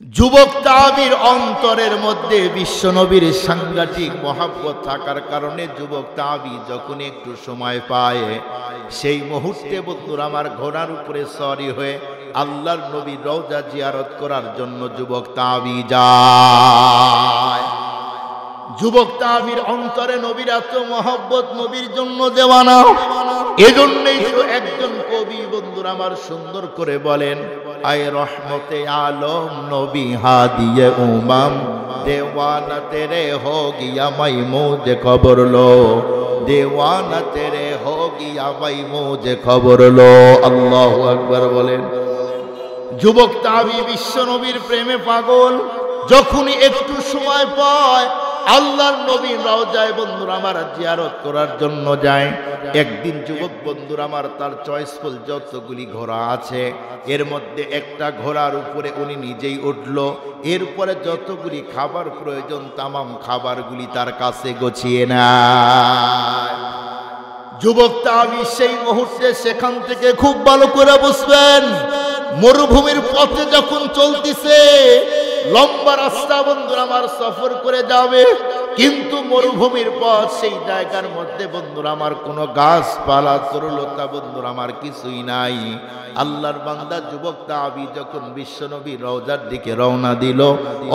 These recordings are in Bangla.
যুবক তাবির অন্তরের মধ্যে বিশ্বনবীর সাংঘাতিক মহব্বত থাকার কারণে যুবক তাবি যখন একটু সময় পায় সেই মুহূর্তে বন্ধুরা আমার ঘোড়ার উপরে সওয়ারি হয়ে আল্লাহর নবীর রওজা জিয়ারত করার জন্য যুবক তাবি যায়। যুবক তাবির অন্তরে নবীর এত মহব্বত, নবীর জন্য দেওয়ানা। এজন্যই তো একজন কবি বন্ধুরা আমার সুন্দর করে বলেন, আয় রহমতে আলম নবী হাদিয়ে উমাম দেওয়ানা তেরে হো গিয়া মাই মুঝে খবর লো, দেওয়ানা তেরে হো গিয়া মাই মুঝে খবর লো। আল্লাহু আকবার বলেন। যুবক তাবি বিশ্ব নবীর প্রেমে পাগল। যখনই একটু সময় পায় আল্লাহর নবীর রওজায় বন্ধুরা আমার জিয়ারত করার জন্য যায়। একদিন যুবক বন্ধুরা আমার তার চয়েসফুল যতগুলি ঘোড়া আছে এর মধ্যে একটা ঘোড়ার উপরে উনি নিজেই উঠল। এরপরে যতগুলি খাবার প্রয়োজন তামাম খাবারগুলি তার কাছে গুছিয়ে নেয়। যুবক তাবি সেই মুহূর্তে সেখান থেকে খুব ভালো করে বুঝবেন, মরুভূমির পথে যখন চলতেছে, লম্বা রাস্তা বন্ধুরা আমার সফর করে যাবে, কিন্তু মরুভূমির পথ, সেই জায়গার মধ্যে বন্ধুরা আমার কোনো গাছপালা তরুলতা বন্ধুরা আমার কিছুই নাই। আল্লাহর বান্দা যুবক তাবি যখন বিশ্বনবীর রওজার দিকে রওনা দিল,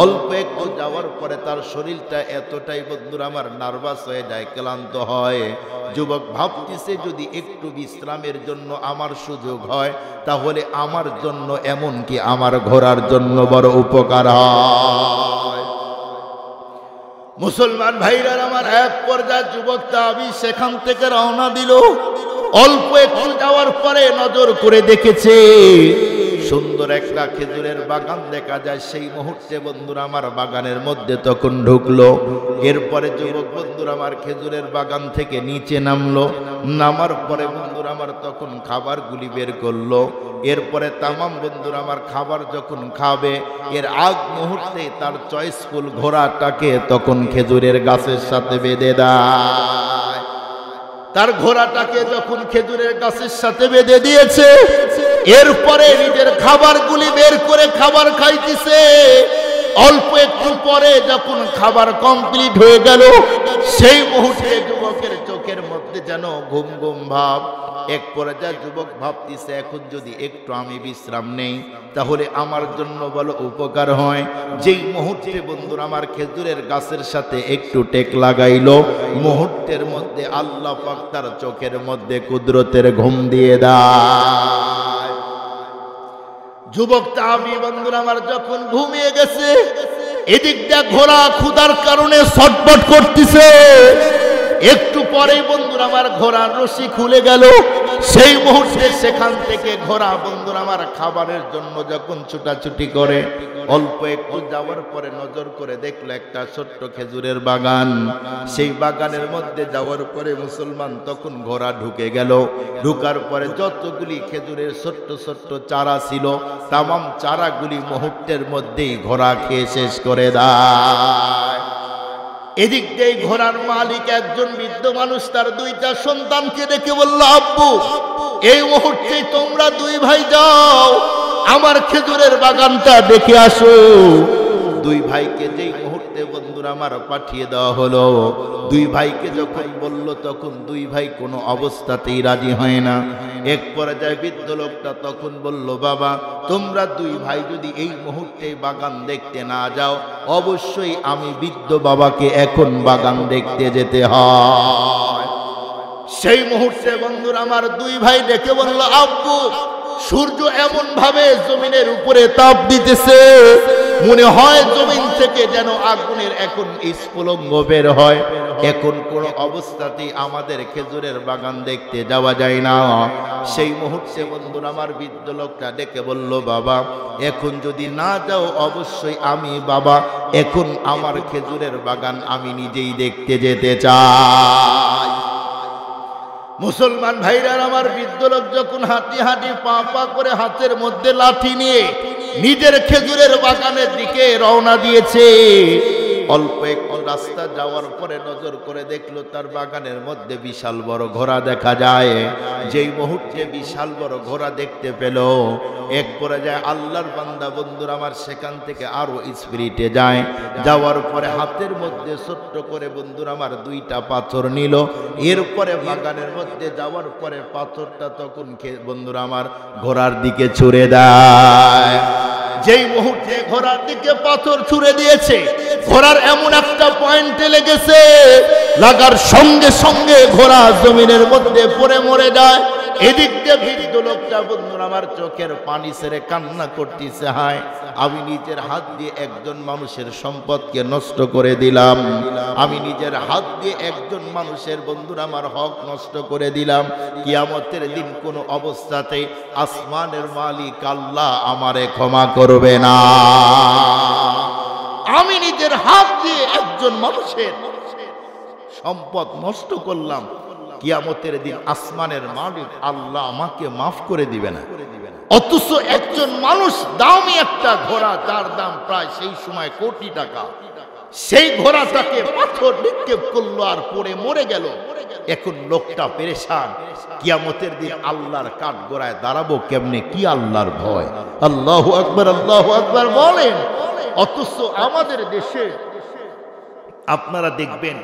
অল্প একটু যাওয়ার পরে তার শরীরটা এতটাই বন্ধুরা আমার নার্ভাস হয়ে যায়, ক্লান্ত হয়। যুবক ভাবতেছে যদি একটু বিশ্রামের জন্য আমার সুযোগ হয় তাহলে আমার জন্য এমনকি আমার ঘোড়ার জন্য বড় উপকার হয়। মুসলমান ভাইরা আমার, এক পর্যায়ে যুবক তাবি সেখান থেকে রওনা দিল। অল্প একটু যাওয়ার পরে নজর করে দেখেছে সুন্দর একটা খেজুরের বাগান দেখা যায়। সেই মুহূর্তে বন্ধুরা আমার বাগানের মধ্যে তখন ঢুকলো। এরপরে যুবক বন্ধুরা আমার খেজুরের বাগান থেকে নিচে নামলো। নামার পরে বন্ধুরা আমার তখন খাবারগুলি বের করলো। এরপরে তামাম বন্ধুরা আমার খাবার যখন খাবে এর আগ মুহূর্তে তার চয়েসফুল ঘোড়াটাকে তখন খেজুরের গাছের সাথে বেঁধে দেয়। তার ঘোড়াটাকে যখন খেজুরের গাছের সাথে বেঁধে দিয়েছে, এরপরে নিজের খাবারগুলি বের করে খাবার খাইতেছে। অল্প একটু পরে যখন খাবার কমপ্লিট হয়ে গেল, সেই মুহূর্তে যুবকের চোখের মধ্যে যেন ঘুম ঘুম ভাব। এক পর্যায়ে যুবক ভাবতেছে এখন যদি একটু আমি বিশ্রাম নেই তাহলে আমার জন্য বলো উপকার হয়। যেই মুহূর্তে বন্ধুরা আমার খেজুরের গাছের সাথে একটু টেক লাগাইলো, মুহূর্তের মধ্যে আল্লাহ পাক তার চোখের মধ্যে কুদরতের ঘুম দিয়ে দেয়। যুবক তাবি বন্ধুরা আমার যখন ঘুমিয়ে গেছে, এদিকটা ঘোড়া ক্ষুধার কারণে ছটফট করতেছে। একটু পরেই বন্ধুরা আমার ঘোড়ার রশি খুলে গেল। সেই মুহূর্তে সেখান থেকে ঘোড়া বন্ধুরা আমার খাবারের জন্য যখন ছুটাছুটি করে, অল্প একটু যাওয়ার পরে নজর করে দেখলো একটা ছোট্ট খেজুরের বাগান। সেই বাগানের মধ্যে যাওয়ার পরে মুসলমান তখন ঘোড়া ঢুকে গেল। ঢুকার পরে যতগুলি খেজুরের ছোট্ট ছোট্ট চারা ছিল তামাম চারাগুলি মুহূর্তের মধ্যেই ঘোড়া খেয়ে শেষ করে দেয়। এদিক দিয়ে ঘোড়ার মালিক একজন বৃদ্ধ মানুষ তার দুইটা সন্তানকে ডেকে বলল, আব্বু এই মুহূর্তে তোমরা দুই ভাই যাও আমার খেজুরের বাগানটা দেখে আসো। দুই ভাইকে যেই মুহূর্তে বন্ধুরা আমার পাঠিয়ে দেওয়া হলো, দুই ভাইকে যখন বলল তখন দুই ভাই কোনো অবস্থাতেই রাজি হয় না। এক পর্যায়ে বৃদ্ধ লোকটা তখন বলল, বাবা তোমরা দুই ভাই যদি এই মুহূর্তে বাগান দেখতে না যাও অবশ্যই আমি বৃদ্ধ বাবাকে এখন বাগান দেখতে যেতে হয়। সেই মুহূর্তে বন্ধুরা আমার দুই ভাই ডেকে বলল, আব্বু সূর্য এমন ভাবে জমিনের উপরে তাপ দিতেছে, মনে হয় জমিন থেকে যেন আগুনের এখন স্ফুলিঙ্গ বের হয়। এখন কোন অবস্থাতেই আমাদের খেজুরের বাগান দেখতে যাওয়া যায় না। সেই মুহূর্তে বন্ধুরা আমার বৃদ্ধ লোকটা ডেকে বলল, বাবা এখন যদি না যাও অবশ্যই আমি বাবা এখন আমার খেজুরের বাগান আমি নিজেই দেখতে যেতে চাই। মুসলমান ভাইরা আমার, বৃদ্ধ লোক যখন হাঁটি হাঁটি পা পা করে হাতের মধ্যে লাঠি নিয়ে নিজের খেজুরের বাগানের দিকে রওনা দিয়েছে, অল্প একটু রাস্তা যাওয়ার পরে নজর করে দেখলো তার বাগানের মধ্যে বিশাল বড় ঘোড়া দেখা যায়। যেই মুহূর্তে বিশাল বড় ঘোড়া দেখতে পেল, এক পর্যায়ে আল্লাহর বান্দা বন্ধুরা আমার সেখান থেকে আরো স্পিরিটে যায়। যাওয়ার পরে হাতের মধ্যে ছোট্ট করে বন্ধুরা আমার 2টা পাথর নিল। এরপরে বাগানের মধ্যে যাওয়ার পরে পাথরটা তখন বন্ধুরা আমার ঘোড়ার দিকে ছুঁড়ে দেয়। যেই মুহূর্তে ঘোড়ার দিকে পাথর ছুঁড়ে দিয়েছে, ঘোড়ার এমন একটা পয়েন্টে লেগেছে, লাগার সঙ্গে সঙ্গে ঘোড়া জমিনের মধ্যে পড়ে মরে যায়। এদিক দিয়ে বৃদ্ধ লোকটা বন্ধুরা আমার চোখের পানি ছেড়ে কান্না করতেছে, হায় আমি নিজের হাত দিয়ে একজন মানুষের সম্পদকে নষ্ট করে দিলাম, আমি নিজের হাত দিয়ে একজন মানুষের বন্ধুরা আমার হক নষ্ট করে দিলাম। কিয়ামতের দিন কোন অবস্থাতে আসমানের মালিক আল্লাহ আমারে ক্ষমা করবে না। আমি নিজের হাত দিয়ে একজন মানুষের সম্পদ নষ্ট করলাম, কিয়ামতের দিন আসমানের মালিক আল্লাহ আমাকে মাফ করে দিবে না। অথচ একজন মানুষ দামি একটা ঘোড়া, তার দাম প্রায় সেই সময় কোটি টাকা, সেই ঘোড়াটাকে পাথর নিক্ষেপ করলো আর পড়ে মরে গেল। এখন লোকটা পেরেশান, কিয়ামতের দিন আল্লাহর কাঠগড়ায় দাঁড়াবো কেমনে, কি আল্লাহর ভয়। আল্লাহু আকবার, আল্লাহু আকবার বলেন। অথচ আমাদের দেশে আপনারা দেখবেন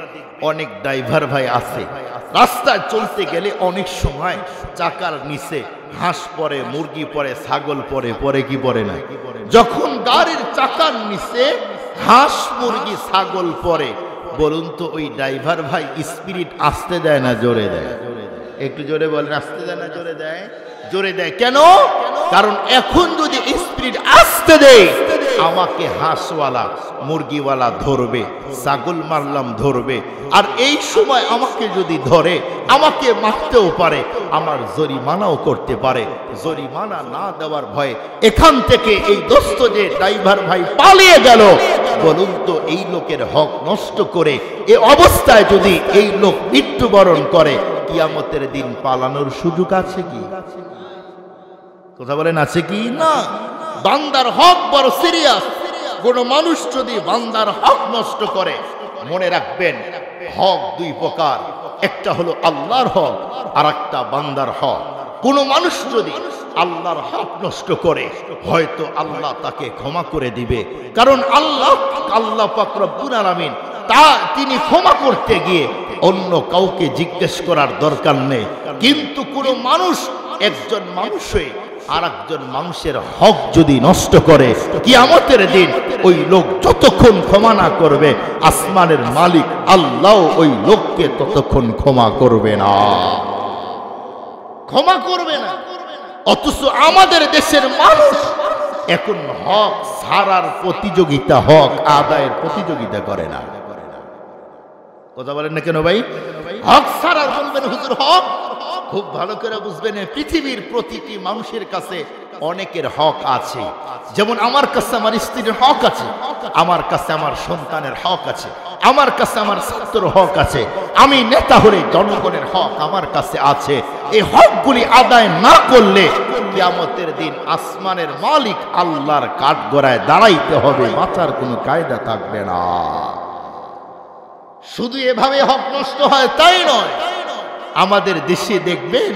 অনেক ড্রাইভার ভাই আছে, রাস্তায় চলতে গেলে অনেক সময় চাকার নিচে হাঁস পড়ে, মুরগি পড়ে, ছাগল পড়ে, পড়ে কি পড়ে না? যখন গাড়ির চাকার নিচে হাঁস মুরগি ছাগল পড়ে, বলুন তো ওই ড্রাইভার ভাই স্পিরিট আসতে দেয় না জোরে দেয়? একটু জোরে বলেন, আসতে দেয় না জোরে দেয়? জোরে দেয়। কেন? কারণ এখন যদি স্পিরিট আসতে দেয়, আমাকে হাঁসওয়ালা মুরগিওয়ালা ধরবে, ছাগল মারলাম ধরবে, আর এই সময় আমাকে যদি ধরে আমাকে মারতেও পারে, আমার জরিমানাও করতে পারে। জরিমানা না দেওয়ার ভয়ে এখান থেকে এই দোস্ত যে ড্রাইভার ভাই পালিয়ে গেল, বলুন তো এই লোকের হক নষ্ট করে এ অবস্থায় যদি এই লোক মৃত্যুবরণ করে, কিয়ামতের দিন পালানোর সুযোগ আছে কি? কথা বলেন, আছে কি? না। বান্দার হক বড় সিরিয়াস। কোন মানুষ যদি বান্দার হক নষ্ট করে, মনে রাখবেন হক 2 প্রকার, একটা হলো আল্লাহর হক আর একটা বান্দার হক। কোন মানুষ যদি আল্লাহর হক নষ্ট করে, হয়তো আল্লাহ তাকে ক্ষমা করে দিবে, কারণ আল্লাহ পাক রব্বুল আলামিন তিনি ক্ষমা করতে গিয়ে অন্য কাউকে জিজ্ঞেস করার দরকার নেই। কিন্তু কোন মানুষ একজন মানুষই আর একজন মানুষের হক যদি নষ্ট করে, কিয়ামতের দিন ওই লোক যতক্ষণ ক্ষমা না করবে, আসমানের মালিক আল্লাহ ওই লোককে ততক্ষণ ক্ষমা করবে না, ক্ষমা করবে না। অথচ আমাদের দেশের মানুষ এখন হক ছাড়ার প্রতিযোগিতা, হক আদায়ের প্রতিযোগিতা করে না। কথা বলেন না কেন ভাই? হক ছাড়ার বলবেন হুজুর হক, খুব ভালো করে বুঝবেন পৃথিবীর প্রতিটি মানুষের কাছে অনেকের হক আছে। যেমন আমার কাছে আমার স্ত্রীর হক আছে, আমার কাছে আমার সন্তানের হক আছে, আমার কাছে আমার ছাত্রের হক আছে, আমি নেতা হলে জনগণের হক আমার কাছে আছে। এই হকগুলি আদায় না করলে কিয়ামতের দিন আসমানের মালিক আল্লাহর কাঠগড়ায় দাঁড়াইতে হবে, বাঁচার কোনো কায়দা থাকবে না। শুধু এভাবে হক নষ্ট হয় তাই নয়, আমাদের দেশে দেখবেন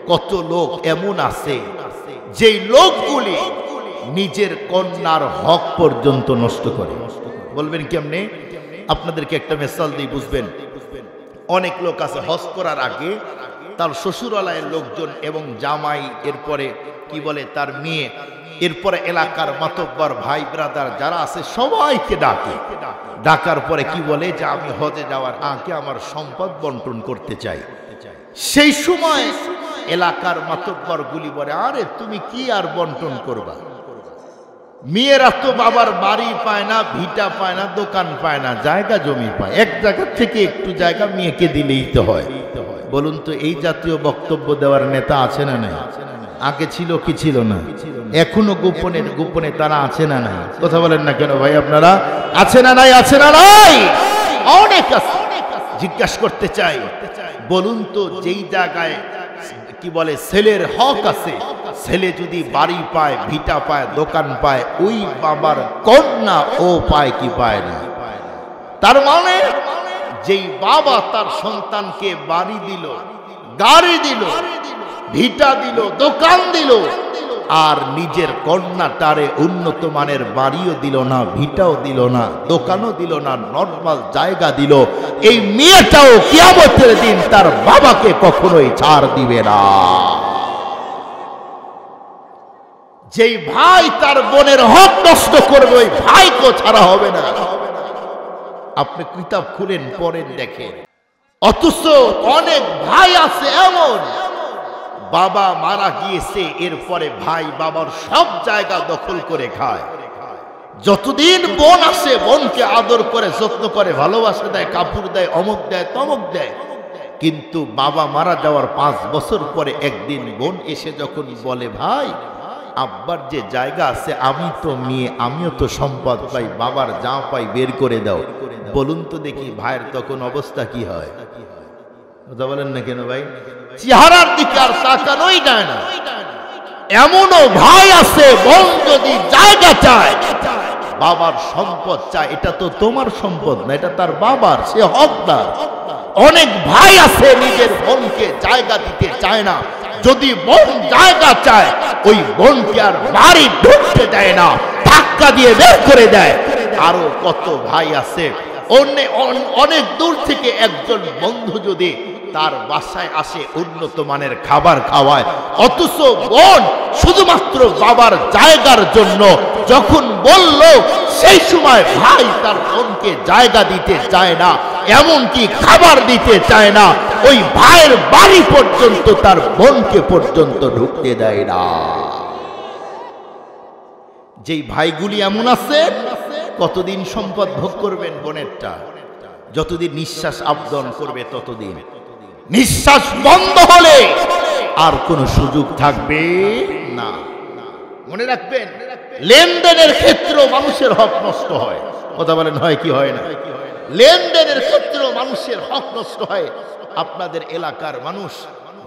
কত লোক এমন আছে যেই লোকগুলি নিজের কন্যার হক পর্যন্ত নষ্ট করে। বলবেন কেমনে? আপনাদেরকে একটা মিসাল দিয়ে বুঝবেন। অনেক লোক আছে হজ করার আগে তার শ্বশুরালয়ের লোকজন এবং জামাই, এরপরে কি বলে তার মেয়ে, এরপরে এলাকার মাতব্বর ভাই ব্রাদার যারা আছে সবাইকে ডাকে। ডাকার পরে কি বলে যে আমি হজে যাওয়ার আগে আমার সম্পদ বন্টন করতে চাই। সেই সময় এলাকার মাতব্বর গুলি বলে, আরে তুমি কি আর বন্টন করবা? মেয়েরা তো বাবার বাড়ি পায় না, ভিটা পায় না, দোকান পায় না, জায়গা জমি পায়, এক জায়গা থেকে একটু জায়গা মেয়েকে দিলেই তো হয়। বলুন তো এই জাতীয় বক্তব্য দেওয়ার নেতা আছে না নাই? আগে ছিল কি ছিল না? এখনো গোপনে গোপনে তারা আছে না নাই? কথা বলেন না কেন ভাই? আপনারা আছে না নাই? আছে না নাই? অনেক আছে। জিজ্ঞাসা করতে চাই, বলুন তো যেই জায়গায় কি বলে ছেলের হক আছে, ছেলে যদি বাড়ি পায়, ভিটা পায়, দোকান পায়, ওই বাবার কন্যা ও পায় কি পায় না? তার মানে যেই বাবা তার সন্তানকে বাড়ি দিল, গাড়ি দিল, ভিটা দিল, দোকান দিল, আর নিজের কন্যাটারে উন্নত মানের বাড়িও দিল না, ভিটাও দিল না, দোকানও দিল না, নরমাল জায়গা দিল, এই মেয়েটাও কিয়ামতের দিন তার বাবাকে কখনোই ছাড় দিবে না। যেই ভাই তার বোনের হক নষ্ট করবে ওই ভাইকে ছাড়া হবে না। আপনি কিতাব খুলেন পড়েন দেখেন। অথচ অনেক ভাই আছে এমন, বাবা মারা গিয়েছে এরপরে ভাই বাবার সব জায়গা দখল করে খায়। যতদিন বোন আসে বোনকে আদর করে, যত্ন করে, ভালোবাসা দেয়, কাপড় দেয়, অমুক দেয়, তমুক দেয়। কিন্তু বাবা মারা যাওয়ার 5 বছর পরে একদিন বোন এসে যখন বলে, ভাই আব্বার যে জায়গা আছে আমি তো মেয়ে, আমিও তো সম্পদ পাই, বাবার যা পাই বের করে দাও। বলুন তো দেখি ভাইয়ের তখন অবস্থা কি হয়? কথা বলেন না কেন ভাই? চেহারার দিকে আর তাকানোই যায় না। এমনও ভাই আছে বোন যদি জায়গা চায়, বাবার সম্পদ চায়, এটা তো তোমার সম্পদ না, এটা তার বাবার, সে হকদার। অনেক ভাই আছে নিজের বোনকে জায়গা দিতে চায় না, যদি বোন জায়গা চায় ওই বোনকে আর বাড়ি ঢুকতে দেয় না, ধাক্কা দিয়ে বের করে দেয়। আরো কত ভাই আছে অনেক দূর থেকে একজন বন্ধু যদি তার বাসায় আসে উন্নত মানের খাবার খাওয়ায়, অথচ বোন শুধুমাত্র বাবার জায়গার জন্য যখন বলল সেই সময় ভাই তার বোনকে জায়গা দিতে চায় না, এমনকি খাবার দিতে চায় না, ওই ভাইয়ের বাড়ি পর্যন্ত তার বোনকে পর্যন্ত ঢুকতে দেয় না। যেই ভাইগুলি এমন আছে, কতদিন সম্পদ ভোগ করবেন বোনেরটা? যতদিন নিঃশ্বাস আবদন করবে ততদিন। নিঃশ্বাস বন্ধ হলে আর কোনো সুযোগ থাকবে না। মনে রাখবেন, লেনদেনের ক্ষেত্রে মানুষের হক নষ্ট হয়। কথা বলেন হয় কি হয় না? লেনদেনের ক্ষেত্রে মানুষের হক নষ্ট হয়। আপনাদের এলাকার মানুষ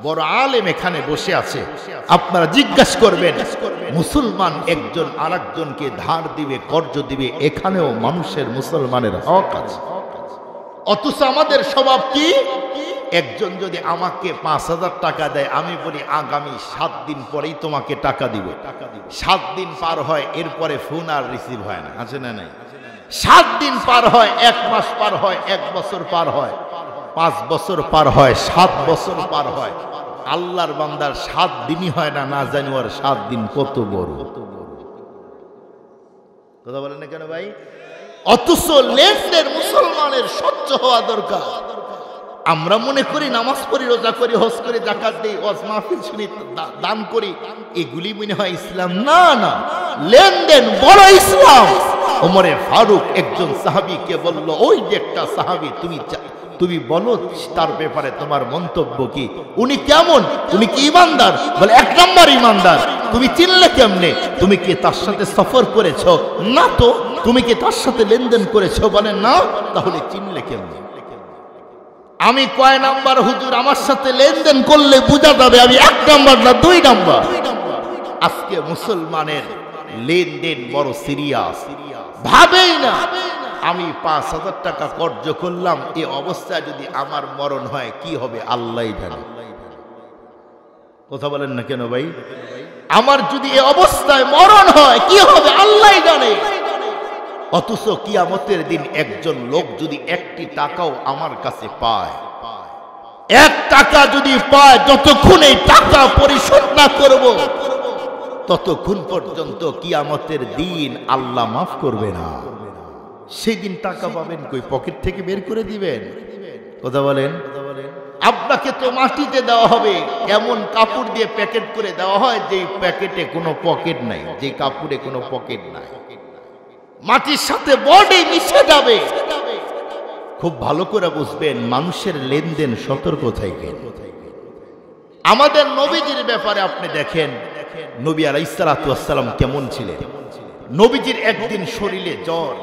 বড় আলেম এখানে বসে আছে, আপনারা জিজ্ঞাসা করবেন মুসলমান একজন আরেকজনকে ধার দিবে, কর্জ দিবে, এখানেও মানুষের মুসলমানের হক আছে। অথচ আমাদের স্বভাব কি? একজন যদি আমাকে 5,000 টাকা দেয়, আমি বলি আগামী 7 দিন পরেই তোমাকে টাকা দিব। 7 দিন পার হয়, এরপরে ফোন আর রিসিভ হয় না, আছে না নাই? 7 দিন পার হয়, 1 মাস পার হয়, 1 বছর পার হয়, 5 বছর পার হয়, 7 বছর পার হয়। আল্লাহর বান্দার 7 দিনই হয় না, না জানি ওর 7 দিন কত বড়। কথা বলেন না কেন ভাই? অথচ লেনদেন মুসলমানের স্বচ্ছ হওয়া দরকার। আমরা মনে করি নামাজ পড়ি, রোজা করি, হজ করি, যাকাত দেই, ওয়াজ মাহফিল শুনি, দান করি, এগুলি মনে হয় ইসলাম। না না, লেনদেন বড় ইসলাম। ওমরে ফারুক একজন সাহাবীকে বলল, ওই যে একটা সাহাবী, তুমি বলো তার ব্যাপারে তোমার মন্তব্য কি? উনি কেমন? উনি কি ইমানদার? বলে 1 নম্বর ইমানদার। তুমি চিনলে কেমনে? তুমি কি তার সাথে সফর করেছো? না তো। তুমি কি তার সাথে লেনদেন করেছো? বলে না। তাহলে চিনলে কেমনে? আমি কয় নাম্বার হুজুর? আমার সাথে লেনদেন করলে বোঝা যাবে আমি 1 নম্বর না 2 নম্বর। আজকে মুসলমানের লেনদেন বড় সিরিয়াস, ভাবেই না আমি 5,000 টাকা কর্জ করলাম, এই অবস্থায় যদি আমার মরণ হয় কি হবে আল্লাহই জানে। কথা বলেন না কেন ভাই? আমার যদি এই অবস্থায় মরণ হয় কি হবে আল্লাহই জানে। অথচ কিয়ামতের দিন একজন লোক যদি 1টি টাকাও আমার কাছে পায়, 1 টাকা যদি পায়, যতক্ষণ এই টাকা পরিশোধ না করব ততক্ষণ পর্যন্ত কিয়ামতের দিন আল্লাহ মাফ করবে না। সেদিন টাকা পাবেন কই? পকেট থেকে বের করে দিবেন? কথা বলেন। আপনাকে তো মাটিতে দেওয়া হবে, এমন কাপড় দিয়ে প্যাকেট করে দেওয়া হয় যে প্যাকেটে কোনো পকেট নাই, যে কাপড়ে কোনো পকেট নাই, মাটির সাথে বডি মিশে যাবে। খুব ভালো করে বুঝবেন, মানুষের লেনদেন সতর্ক থাকেন। আমাদের নবীজির ব্যাপারে আপনি দেখেন, নবী আলাইহিস সালাতু ওয়াস সালাম কেমন ছিলেন। নবীজির একদিন শরীরে জ্বর,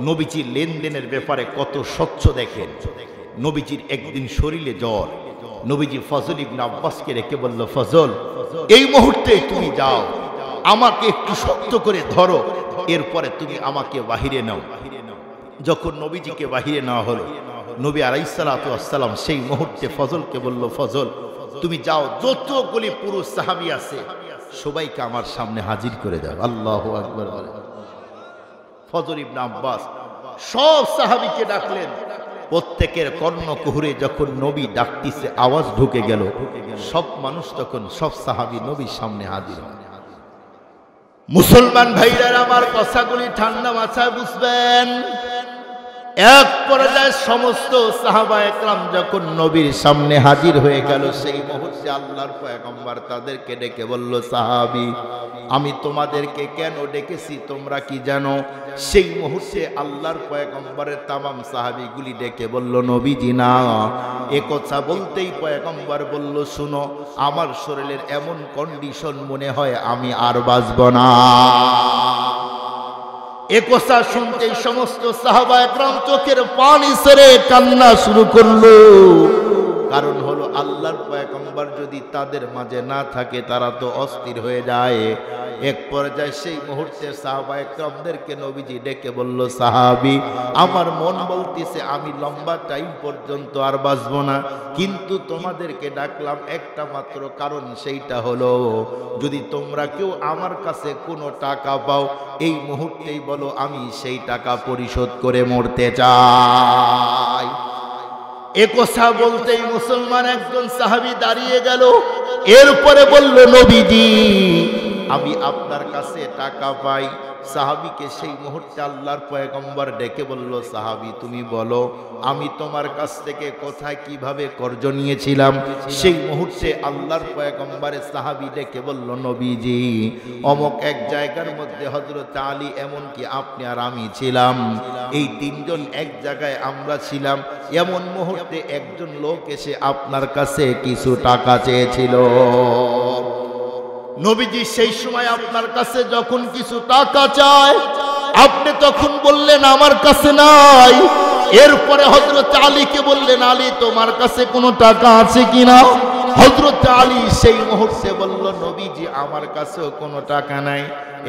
নবীজির লেনদেনের ব্যাপারে কত স্বচ্ছ দেখেন। নবীজির একদিন শরীরে জ্বর, নবীজি ফজল ইবনে আব্বাসকে রেখে বলল, ফজল এই মুহূর্তে তুমি যাও, আমাকে একটু শক্ত করে ধরো, এরপরে তুমি আমাকে বাহিরে নাও। যখন নবীজিকে বাহিরে নেওয়া হলো, নবী আলাইহিসসালাতু ওয়াসসালাম সেই মুহূর্তে ফজলকে বলল, ফজল তুমি যাও, যতগুলি পুরুষ সাহাবী আছে সবাইকে আমার সামনে হাজির করে দাও। আল্লাহু আকবার। ফজল ইবনে আব্বাস সব সাহাবীকে ডাকলেন। প্রত্যেকের কর্ণকুহরে যখন নবী ডাকতিছে আওয়াজ ঢুকে গেল, সব মানুষ তখন সব সাহাবী নবীর সামনে হাজির হয়। মুসলমান ভাইরা আমার কথাগুলি ঠান্ডা মাথায় বুঝবেন। এক পর্যায়ে সমস্ত সাহাবা একরাম যখন নবীর সামনে হাজির হয়ে গেল, সেই মুহূর্তে আল্লাহর পয়গম্বর তাদেরকে ডেকে বলল, সাহাবী আমি তোমাদেরকে কেন ডেকেছি তোমরা কি জানো? সেই মুহূর্তে আল্লাহর পয়গম্বরের তামাম সাহাবীগুলি ডেকে বলল, নবীজি না। এ কথা বলতেই পয়গম্বর বলল, শুনো, আমার শরীরের এমন কন্ডিশন মনে হয় আমি আর বাঁচব না। এ কথা শুনতেই সমস্ত সাহাবা একরাম চোখের পানি ছেড়ে কান্না শুরু করলো। কারণ হলো আল্লাহর পয়গম্বর যদি তাদের মাঝে না থাকে তারা তো অস্থির হয়ে যায়। এক পর্যায়ে সেই মুহূর্তে সাহাবা একরামদেরকে নবীজি ডেকে বলল, সাহাবী আমার মন বলতেছে আমি লম্বা টাইম পর্যন্ত আর বাঁচব না, কিন্তু তোমাদেরকে ডাকলাম একটা মাত্র কারণ, সেইটা হলো যদি তোমরা কেউ আমার কাছে কোনো টাকা পাও এই মুহূর্তেই বলো, আমি সেই টাকা পরিশোধ করে মরতে চাই। এ কথা বলতেই মুসলমান একজন সাহাবী দাঁড়িয়ে গেল। এরপরে বলল, নবীজি আমি আপনার কাছে টাকা পাই। সাহাবীকে সেই মুহূর্তে আল্লাহর পয়গম্বর ডেকে বলল, সাহাবী তুমি বলো আমি তোমার কাছ থেকে কোথায় কিভাবে কর্জ নিয়েছিলাম? সেই মুহূর্তে আল্লাহর পয়গম্বরের সাহাবী ডেকে বলল, নবীজি অমুক এক জায়গার মধ্যে হযরত আলী এমনকি আপনি আর আমি ছিলাম, এই তিনজন এক জায়গায় আমরা ছিলাম। এমন মুহূর্তে একজন লোক এসে আপনার কাছে কিছু টাকা চেয়েছিল। নবীজি সেই সময় আপনার কাছে যখন কিছু টাকা চায় আপনি তখন বললেন আমার কাছে নাই। এরপরে হযরত আলীকে বললেন, আলী তোমার কাছে কোনো টাকা আছে কিনা? হযরত আলী সেই মুহূর্তে বলল, নবীজি আমার কাছেও কোনো টাকা নাই।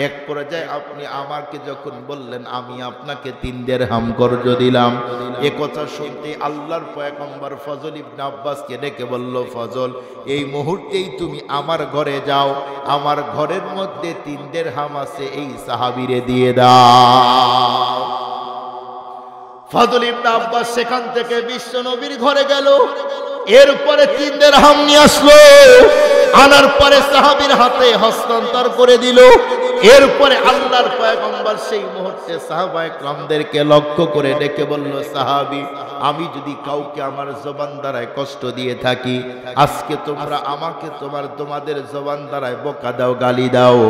এক পর্যায়ে আপনি আমাকে যখন বললেন আমি আপনাকে 3 দিরহাম কর্জ দিলাম। এ কথা শুনতে আল্লাহর পয়গম্বর ফজল ইবনে আব্বাসকে ডেকে বলল, ফজল এই মুহূর্তেই তুমি আমার ঘরে যাও, আমার ঘরের মধ্যে 3 দিরহাম আছে, এই সাহাবীরে দিয়ে দাও। ফজল ইবনে আব্বাস সেখান থেকে বিশ্ব নবীর ঘরে গেল। এরপরে 3 দিরহাম নিয়ে আসলো, আনার পরে সাহাবীর হাতে হস্তান্তর করে দিল। এরপরে আল্লাহর পয়গম্বর সেই মুহূর্তে সাহাবা একরামদেরকে লক্ষ্য করে ডেকে বলল, সাহাবী আমি যদি কাউকে আমার জবান দ্বারায় কষ্ট দিয়ে থাকি, আজকে তোমরা আমাকে তোমাদের জবান দ্বারায় বকা দাও, গালি দাও।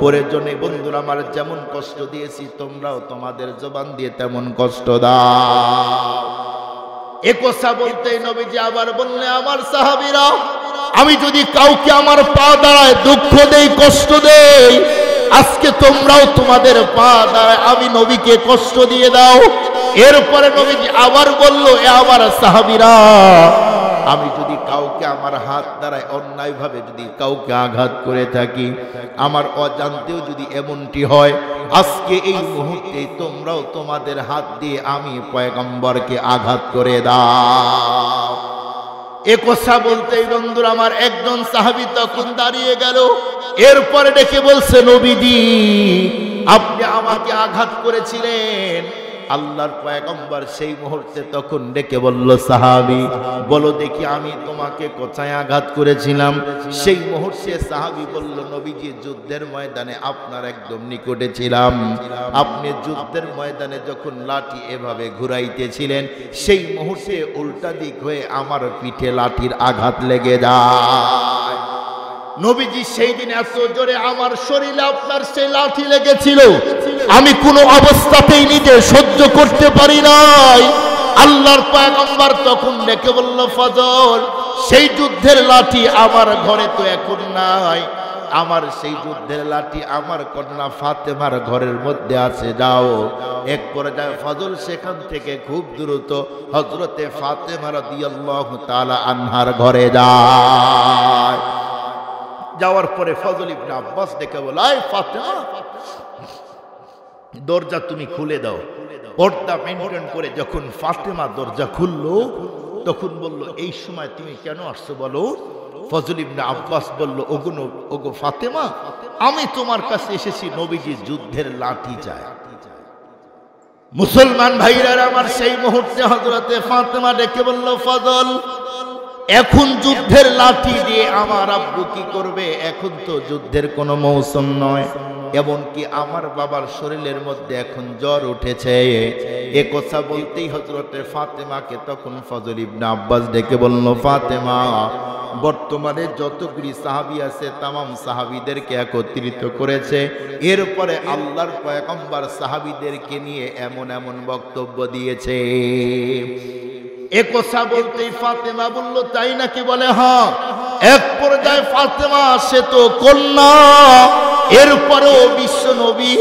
প্রয়োজনে বন্ধুরা আমার যেমন কষ্ট দিয়েছি তোমরাও তোমাদের জবান দিয়ে তেমন কষ্ট দাও। এ কথা বলতেই নবীজি আবার বললেন, আমার সাহাবীরা আমি যদি কাউকে আমার পা দ্বারায় দুঃখ দেই, কষ্ট দেই, আজকে তোমরাও তোমাদের পা দ্বারায় আমি নবীকে কষ্ট দিয়ে দাও। এরপরে নবীজি আবার বলল, এ আমার সাহাবীরা আমি যদি কাউকে আমার হাত দ্বারায় অন্যায়ভাবে যদি কাউকে আঘাত করে থাকি, আমার অজান্তেও যদি এমনটি হয়, আজকে এই মুহূর্তে তোমরাও তোমাদের হাত দিয়ে আমি পয়গম্বরকে আঘাত করে দাও। এ কথা বলতেই বন্ধুরা আমার একজন সাহাবী তখন দাঁড়িয়ে গেল। এরপরে ডেকে বলছে, নবীজি আপনি আমাকে আঘাত করেছিলেন। আল্লাহর পয়গম্বর সেই মুহূর্তে তখন ডেকে বলল, সাহাবী বলো দেখি আমি তোমাকে কোথায় আঘাত করেছিলাম? সেই মুহূর্তে সাহাবী বলল, নবীজি যুদ্ধের ময়দানে আপনার একদম নিকটে ছিলাম। আপনি যুদ্ধের ময়দানে যখন লাঠি এভাবে ঘুরাইতেছিলেন, সেই মুহূর্তে উল্টা দিক হয়ে আমার পিঠে লাঠির আঘাত লেগে যায়। নবীজি সেই দিন এত জোরে আমার শরীরে আপনার সেই লাঠি লেগেছিল, আমি কোনো অবস্থাতেই নিজে সহ্য করতে পারি নাই। আল্লাহর পয়গম্বর তখন ডেকে বলল, ফজল সেই যুদ্ধের লাঠি আমার ঘরে তো এখন নাই, আমার সেই যুদ্ধের লাঠি আমার কন্যা ফাতেমার ঘরের মধ্যে আছে, যাও। এক পর্যায়ে ফজল সেখান থেকে খুব দ্রুত হযরতে ফাতেমা রাদিয়াল্লাহু তাআলা আনহার ঘরে যায়। যাওয়ার পরে ফজল ইবনে আব্বাস ডেকে বলে, আয় ফাতেমা দরজা তুমি খুলে দাও। পর্দা মেনটেন করে যখন ফাতেমা দরজা খুললো তখন বলল, এই সময় তুমি কেন আসছো বলো? ফজল ইবনে আব্বাস বলল, ওগো ফাতেমা, আমি তোমার কাছে এসেছি নবীজির যুদ্ধের লাঠি চাই। মুসলমান ভাইরা আমার, সেই মুহূর্তে হযরতে ফাতেমা ডেকে বলল, ফজল, এখন যুদ্ধের লাঠি দিয়ে আমার আব্বু কি করবে? এখন তো যুদ্ধের কোনো মৌসুম নয়, এমনকি আমার বাবার শরীরের মধ্যে এখন জ্বর উঠেছে। এ কথা বলতেই হযরতে ফাতেমাকে তখন ফজল ইবনে আব্বাস ডেকে বলল, ফাতেমা, বর্তমানে যতগুলি সাহাবী আছে তামাম সাহাবীদেরকে একত্রিত করেছে, এরপরে আল্লাহর পয়গম্বর সাহাবীদেরকে নিয়ে এমন এমন বক্তব্য দিয়েছে। এ কথা বলতেই ফাতেমা বলল, তাই নাকি? বলে হ্যাঁ। এক পর্যায়ে ফাতেমা, সে তো কন্যা, এরপরেও বিশ্ব নবী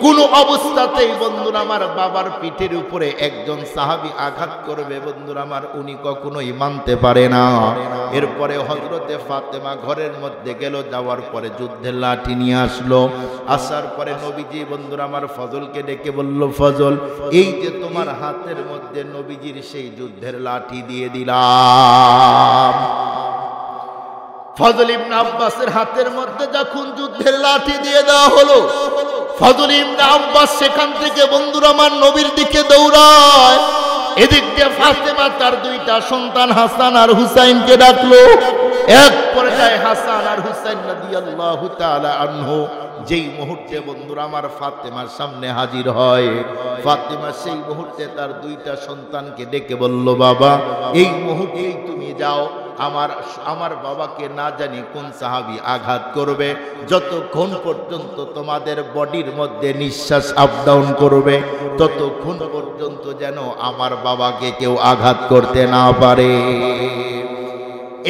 কোন অবস্থাতেই বন্ধুরা আমার বাবার পিঠের উপরে একজন সাহাবী আঘাত করবে বন্ধুরা আমার উনি কখনোই মানতে পারে না। এরপরে হযরতে ফাতেমা ঘরের মধ্যে গেল, যাওয়ার পরে যুদ্ধের লাঠি নিয়ে আসলো। আসার পরে নবীজি বন্ধুরা আমার ফজলকে ডেকে বলল, ফজল, এই যে তোমার হাতের মধ্যে নবীজির সেই যুদ্ধের লাঠি দিয়ে দিলাম। ফজল ইবনে আব্বাসের হাতের মধ্যে যখন যুদ্ধের লাঠি দিয়ে দেওয়া হলো, ফজল ইবনে আব্বাস সেখান থেকে বন্ধুরা আমার নবীর দিকে দৌড়ায়। এদিক দিয়ে ফাতেমা তার দুইটা সন্তান হাসান আর হুসাইনকে ডাকলো। এক পর্যায়ে হাসান আর হুসাইন রাদিয়াল্লাহু তাআলা আনহু যেই মুহূর্তে বন্ধুরা আমার ফাতেমার সামনে হাজির হয়, ফাতেমা সেই মুহূর্তে তার দুইটা সন্তানকে ডেকে বলল, বাবা, এই মুহূর্তেই তুমি যাও, আমার বাবাকে না জানি কোন সাহাবী আঘাত করবে, যতক্ষণ পর্যন্ত তোমাদের বডির মধ্যে নিঃশ্বাস আপ ডাউন করবে ততক্ষণ পর্যন্ত যেন আমার বাবাকে কেউ আঘাত করতে না পারে।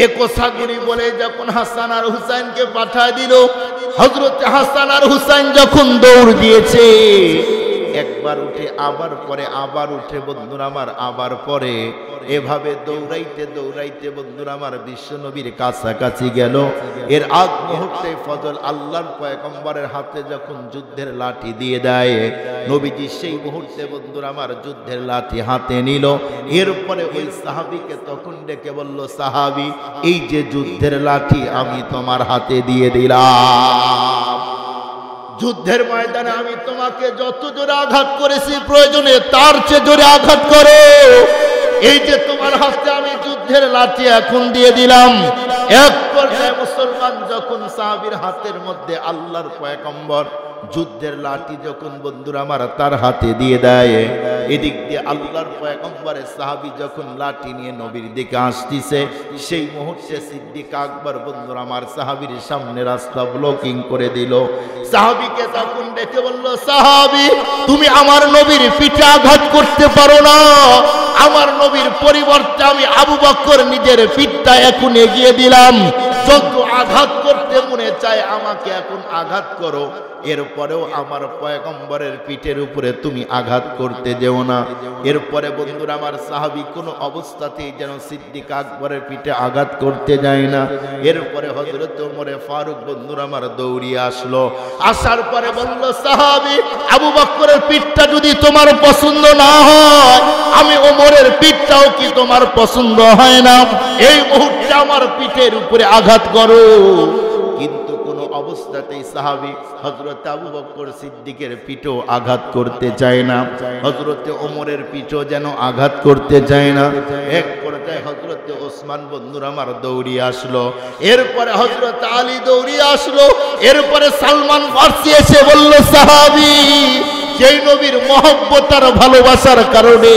এ কথাগুলি বলে যখন হাসান আর হুসাইনকে পাঠায় দিল, হযরত হাসান আর হুসাইন যখন দৌড় দিয়েছে, একবার উঠে আবার পরে, আবার উঠে বন্ধুরা আমার আবার পরে, এভাবে দৌড়াইতে দৌড়াইতে বন্ধুরা আমার বিশ্ব নবীর কাছাকাছি গেল। এর আগ মুহূর্তে ফজল আল্লাহর পয়গম্বরের হাতে যখন যুদ্ধের লাঠি দিয়ে দেয়, নবীজি সেই মুহূর্তে বন্ধুরা আমার যুদ্ধের লাঠি হাতে নিল। এরপরে ওই সাহাবীকে তখন ডেকে বলল, সাহাবী, এই যে যুদ্ধের লাঠি আমি তোমার হাতে দিয়ে দিলাম, যুদ্ধের ময়দানে আমি তোমাকে যত জোরে আঘাত করেছি প্রয়োজনে তার চেয়ে জোরে আঘাত করো। এই যে তোমার হাতে আমি যুদ্ধের লাঠি এখন দিয়ে দিলাম। এক পর্যায়ে মুসলমান যখন সাহাবীর হাতের মধ্যে আল্লাহর পয়গম্বর যুদ্ধের লাঠি যখন বন্ধুরা আমার তার হাতে দিয়ে দেয়, এদিক দিয়ে আল্লাহর পয়গম্বরের সাহাবী যখন লাঠি নিয়ে নবীর দিকে আসতেছে, সেই মুহূর্তে সিদ্দিক আকবর বন্ধুরা আমার সাহাবীর সামনে রাস্তা ব্লকিং করে দিল। সাহাবীকে তখন ডেকে বলল, সাহাবী, তুমি আমার নবীর পিঠে আঘাত করতে পারো না, আমার নবীর পরিবর্তে আমি আবু বকর নিজের পিঠটা এখন এগিয়ে দিলাম, যত আঘাত করতে মনে চায় আমাকে এখন আঘাত করো, এরপরেও আমার পয়গম্বরের পিঠের উপরে তুমি আঘাত করতে যেও না। এরপরে বন্ধুরা আমার সাহাবী কোনো অবস্থাতেই যেন সিদ্দিক আকবরের পিঠে আঘাত করতে যায় না। এরপরে হযরত ওমর ফারুক বন্ধুরা আমার দৌড়িয়ে আসলো। আসার পরে বলল, সাহাবী, আবু বকরের পিঠটা যদি তোমার পছন্দ না হয়, আমি ওমরের পিঠটাও কি তোমার পছন্দ হয় না? এই মুহূর্তে আমার পিঠের উপরে আঘাত করো। কিন্তু কোন অবস্থাতেই সাহাবী হযরত আবু বকর সিদ্দিকের পিঠও আঘাত করতে চায় না, হযরত ওমরের পিঠও যেন আঘাত করতে চায় না। এক পর্যায়ে হযরত ওসমান বন্ধুরা আমার দৌড়িয়ে আসলো। এরপরে হযরত আলী দৌড়িয়ে আসলো। এরপরে সালমান ফারসি এসে বলল, সাহাবী, যেই নবীর মহব্বত আর ভালোবাসার কারণে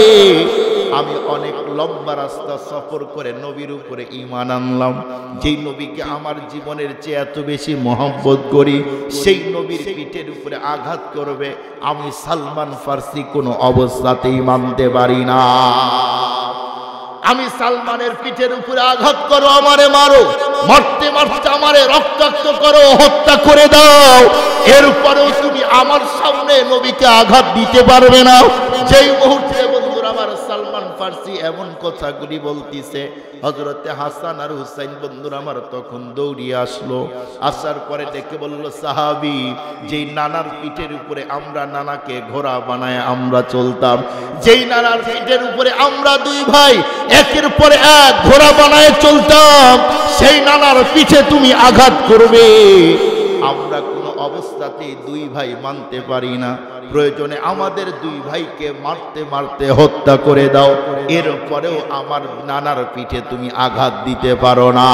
আমি অনেক লম্বা রাস্তা সফর করে নবীর উপরে ঈমান আনলাম, যেই নবীকে আমার জীবনের চেয়ে এত বেশি মহব্বত করি, সেই নবীর পিঠের উপরে আঘাত করবে আমি সালমান ফারসি কোনো অবস্থাতেই মানতে পারি না। আমি সালমানের পিঠের উপরে আঘাত করো, আমারে মারো, মারতে মারতে আমারে রক্তাক্ত করো, হত্যা করে দাও, এরপরেও তুমি আমার সামনে নবীকে আঘাত দিতে পারবে না। যেই মুহূর্তে বন্ধুরা আমার সালমান পারছি এমন কথাগুলি বলতিছে। হযরতে হাসান আর হুসাইন বন্ধুরা আমার তখন দৌড়িয়ে আসলো। আসার পরে ডেকে বলল, সাহাবী, যেই নানার পিঠের উপরে আমরা নানাকে ঘোড়া বানায় আমরা চলতাম, যেই নানার পিঠের উপরে আমরা দুই ভাই একের পরে এক ঘোড়া বানায় চলতাম, সেই নানার পিঠে তুমি আঘাত করবে, আমরা কোনো অবস্থাতেই দুই ভাই মানতে পারি না। প্রয়োজনে আমাদের দুই ভাইকে মারতে মারতে হত্যা করে দাও, এরপরেও আমার নানার পিঠে তুমি আঘাত দিতে পারো না।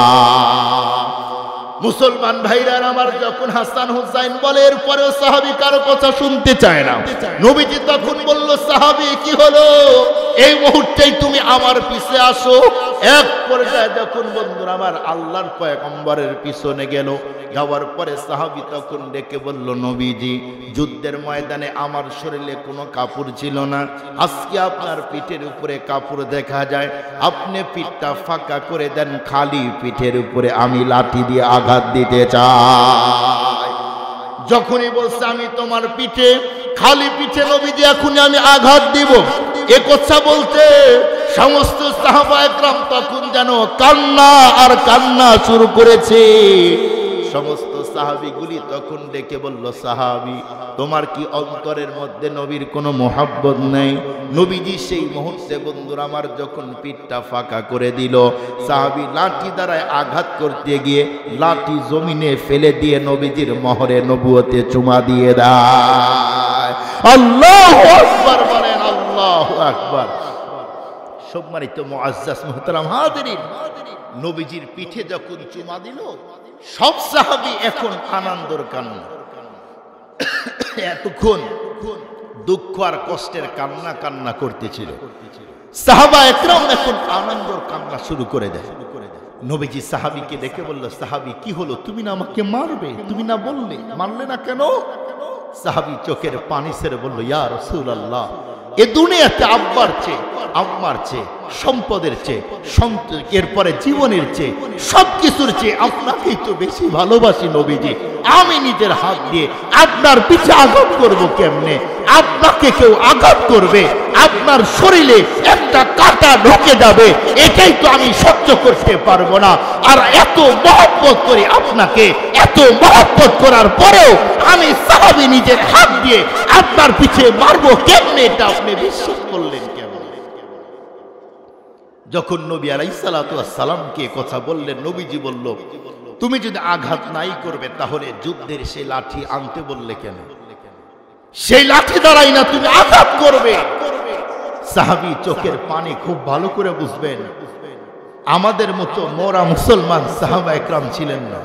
মুসলমান ভাইরা আমার, যখন হাসান হুসাইন বলে, এরপরেও সাহাবী কারো কথা শুনতে চায় না। নবীজি তখন বলল, সাহাবী কি হলো, এই মুহূর্তেই তুমি আমার পিছে আসো। এক পর্যায়ে যখন বন্ধুরা আমার আল্লাহর পয়গম্বরের পিছনে গেল, যাওয়ার পরে সাহাবী তখন ডেকে বলল, নবীজি, যুদ্ধের ময়দানে আমার শরীরে কোনো কাপড় ছিল না, আজকে আপনার পিঠের উপরে কাপড় দেখা যায়, আপনি পিঠটা ফাঁকা করে দেন, খালি পিঠের উপরে আমি লাঠি দিয়ে আঘাত দিতে চাই। যখনই বলছে আমি তোমার পিঠে, খালি পিঠে নবীজি এখনই আমি আঘাত দিব, এ কথা বলতে সমস্ত সাহাবা একরাম তখন যেন কান্না আর কান্না শুরু করেছে। সমস্ত সাহাবীগুলি তখন ডেকে বলল, সাহাবী, তোমার কি অন্তরের মধ্যে নবীর কোনো মোহাব্বত নেই? নবীজি সেই মুহূর্তে বন্ধুরা আমার যখন পিঠটা ফাঁকা করে দিল, সাহাবী লাঠি দ্বারায় আঘাত করতে গিয়ে লাঠি জমিনে ফেলে দিয়ে নবীজির মোহরে নবুয়তে চুমা দিয়ে দেয়। আল্লাহু আকবার বলেন, আল্লাহু আকবার। সম্মানিত মুআজ্জাজ মুহতারাম হাজিরিন, নবীজির পিঠে যখন চুমা দিল, সব সাহাবী এখন আনন্দের কান্না, এতক্ষণ দুঃখ আর কষ্টের কান্না কান্না করতেছিল, সাহাবা একরাম এখন আনন্দের কান্না শুরু করে দেয়। নবীজি সাহাবীকে দেখে বলল, সাহাবী কি হলো, তুমি না আমাকে মারবে, তুমি না বললে, মারলে না কেন? সাহাবী চোখের পানি ছেড়ে বলল, ইয়া রাসূলুল্লাহ, এ দুনিয়াতে আব্বার চেয়ে, আম্মার চেয়ে, সম্পদের চেয়ে, এরপরে জীবনের চেয়ে, সবকিছুর চেয়ে আপনাকেই তো বেশি ভালোবাসি নবীজি। আমি নিজের হাত দিয়ে আপনার পিছে আঘাত করব কেমনে? আপনাকে কেউ আঘাত করবে, আপনার শরীরে একটা কাঁটা ঢুকে যাবে, এটাই তো আমি সহ্য করতে পারবো না। আর এত মহব্বত করি আপনাকে, এত মহব্বত করার পরেও আমি সাহাবী নিজের হাত দিয়ে আপনার পিছে মারবো কেমনে? এটা আপনি বিশ্বাস করলেন কেমন? যখন নবী আলাইহিস সালাতু ওয়াস সালামকে কথা বললেন, নবীজি বলল, তুমি যদি আঘাত নাই করবে তাহলে যুদ্ধের সেই লাঠি আনতে বললে কেন? সেই লাঠি দ্বারাই না তুমি আঘাত করবে। সাহাবী চোখের পানি খুব ভালো করে বুঝবেন, আমাদের মতো মোরা মুসলমান সাহাবা একরাম ছিলেন না,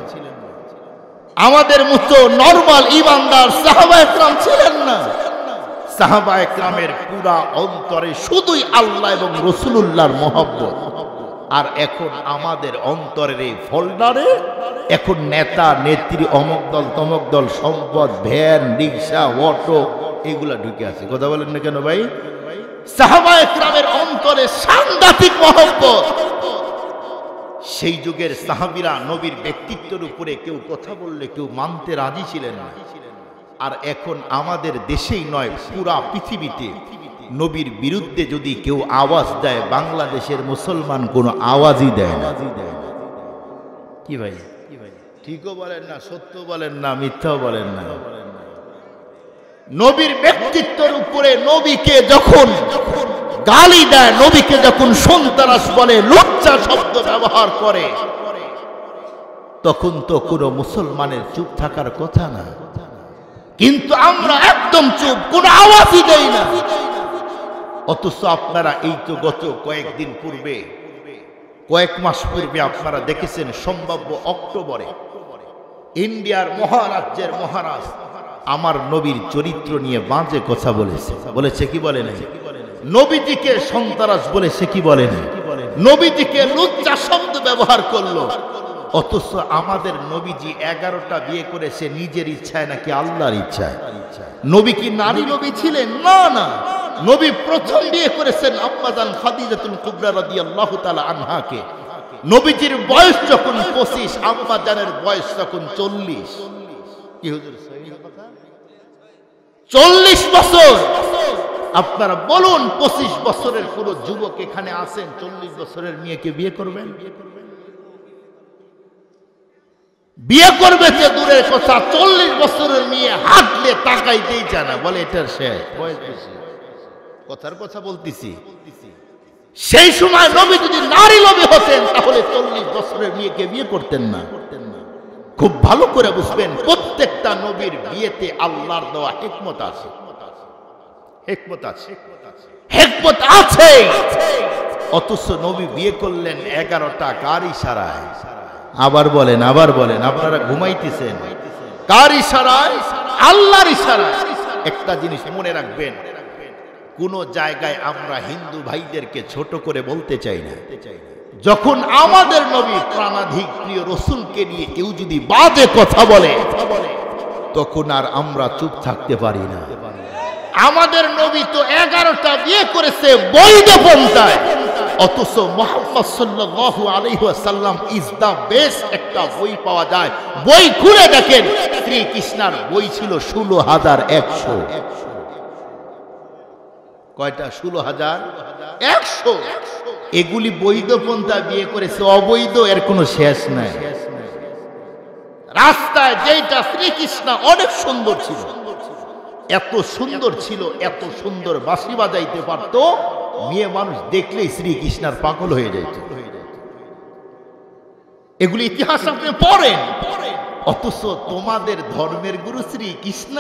আমাদের মতো নরমাল ইমানদার সাহাবা একরাম ছিলেন না। সাহাবা একরামের পুরা অন্তরে শুধুই আল্লাহ এবং রাসূলুল্লাহর মহব্বত। আর এখন আমাদের অন্তরের এই ফোল্ডারে এখন নেতা নেত্রী, অমুক দল তমুক দল, সম্পদ, ভ্যান, রিক্সা, অটো, এগুলা ঢুকে আছে। কথা বলেন না কেন ভাই? সাহাবা একরামের অন্তরে সাংঘাতিক মহব্বত। সেই যুগের সাহাবীরা নবীর ব্যক্তিত্বের উপরে কেউ কথা বললে কেউ মানতে রাজি ছিলেন না। আর এখন আমাদের দেশেই নয়, পুরা পৃথিবীতে নবীর বিরুদ্ধে যদি কেউ আওয়াজ দেয়, বাংলাদেশের মুসলমান কোনো আওয়াজই দেয় না। কি ভাই, ঠিকও বলেন না, সত্য বলেন না, মিথ্যাও বলেন না। নবীর ব্যক্তিত্বের উপরে নবীকে যখন গালি দেয়, নবীকে যখন সন্ত্রাস বলে, লজ্জা শব্দ ব্যবহার করে, তখন তো কোনো মুসলমানের চুপ থাকার কথা না। কিন্তু আমরা একদম চুপ, কোনো আওয়াজই দেই না। অথচ আপনারা এই তো গত কয়েকদিন পূর্বে, কয়েক মাস পূর্বে আপনারা দেখেছেন, সম্ভাব্য অক্টোবরে ইন্ডিয়ার মহারাজ্যের মহারাজ আমার নবীর চরিত্র নিয়ে বাজে কথা বলেছে। বলেছে কি বলে না? নবীজিকে সন্ত্রাস বলেছে কি বলে না? নবীজিকে লজ্জা শব্দ ব্যবহার করলো। অথচ আমাদের নবীজি 11টা বিয়ে করেছে নিজের ইচ্ছায় নাকি আল্লাহর ইচ্ছায়? নবী কি নারী নবী ছিলেন? না না, নবী প্রথম বিয়ে করেছেন আম্মাজান খাদিজাতুল কুবরা রাদিয়াল্লাহু তাআলা আনহাকে। নবীজির বয়স যখন 25, আম্মাজানের বয়স তখন 40। কি হুজুর, সহিহ কথা? 40 বছর আপনারা বলুন 25 বছরের পুরো যুবক এখানে আছেন 40 বছরের মেয়েকে বিয়ে করবেন? বিয়ে করবে যে দূরের কথা, 40 বছরের মেয়ে হাঁটলে তাকাইতেই চায় না, বলে এটার শেষ বয়স বেশি। কথার কথা বলতেছি। সেই সময় নবী যদি নারী লোভী হতেন তাহলে 40 বছরের মেয়েকে বিয়ে করতেন না। খুব ভালো করে বুঝবেন, প্রত্যেকটা নবীর বিয়েতে আল্লাহর দেওয়া হিকমত আছে, হিকমত আছে, হিকমত আছে। অথচ নবী বিয়ে করলেন 11টা কার ইশারায়? আবার বলেন, আবার বলেন, আপনারা ঘুমাইতেছেন। কার ইশারায়? আল্লাহর ইশারায়। একটা জিনিস মনে রাখবেন, কোন জায়গায় আমরা হিন্দু ভাইদেরকে ছোট করে বলতে চাই না। যখন আমাদের নবী প্রাণাধিক প্রিয় রাসূলকে নিয়ে কেউ যদি বাজে কথা বলে তখন আর আমরা চুপ থাকতে পারি না। আমাদের নবী তো 11টা বিয়ে করেছে বৈধ পন্থায়, অথচ মুহাম্মদ সাল্লাল্লাহু আলাইহি ওয়াসাল্লাম ইজ দা বেস্ট একটা বই পাওয়া যায়। বই খুলে দেখেন, শ্রীকৃষ্ণের বই ছিল 16,100। কয়টা? 16,100। এগুলি বৈধ পন্থা বিয়ে করেছে, অবৈধ এর কোনো শেষ নাই। রাস্তায় যেটা শ্রীকৃষ্ণ অনেক সুন্দর ছিল, এত সুন্দর ছিল, এত সুন্দর বাঁশি বাজাইতে পারত, মেয়ে মানুষ দেখলেই শ্রীকৃষ্ণের পাগল হয়ে যেত। এগুলি ইতিহাস আপনি পড়েন। অথচ তোমাদের ধর্মের গুরু শ্রীকৃষ্ণ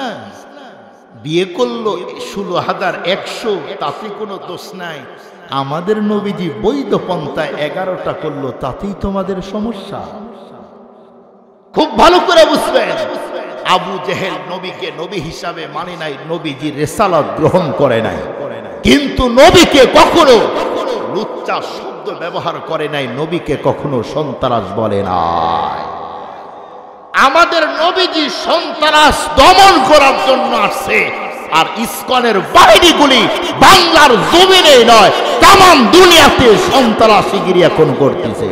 বিয়ে করলো 16,100, তাতে কোনো দোষ নাই। আমাদের নবীজি বৈধ পন্থায় 11টা করলো, তাতেই তোমাদের সমস্যা। খুব ভালো করে বুঝবেন, আবু জেহেল নবীকে নবী হিসাবে মানে নাই, নবীজির রিসালাত গ্রহণ করে নাই, কিন্তু নবীকে কখনো লুচ্চা শব্দ ব্যবহার করে নাই, নবীকে কখনো সন্ত্রাস বলে নাই। আমাদের নবীজি সন্ত্রাস দমন করার জন্য আসছে, আর ইসকনের বাহিনীগুলি বাংলার জমিনে নয় তামাম দুনিয়াতে সন্ত্রাসীগিরি এখন করতেছে।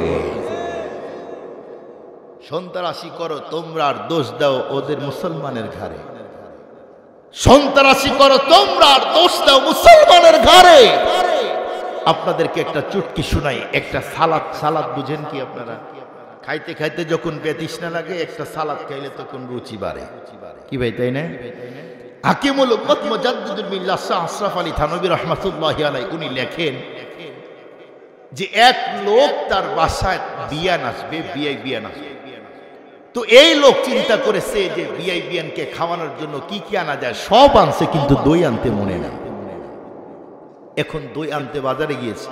সন্ত্রাসী করো তোমরা, আর দোষ দাও ওদের মুসলমানের ঘাড়ে। সন্ত্রাসী করো তোমরা, আর দোষ দাও মুসলমানের ঘাড়ে। আপনাদেরকে একটা চুটকি শোনাই। একটা সালাদ বুঝেন কি আপনারা? খাইতে খাইতে যখন বেতৃষ্ণা লাগে একটা সালাদ খাইলে তখন রুচি বাড়ে, কি ভাই তাই না? হাকিমুল উম্মত মুজাদ্দিদুল মিল্লাহ শাহ আশরাফ আলী থানভী রাহমাতুল্লাহি আলাইহি উনি লেখেন যে এক লোক তার বাসায় বিয়ান আসবে, বিয়ান আসবে। তো এই লোক চিন্তা করেছে যে বিয়ানকে খাওয়ানোর জন্য কি কি আনা যায়, সব আনছে কিন্তু দই আনতে মনে না। এখন দই আনতে বাজারে গিয়েছে,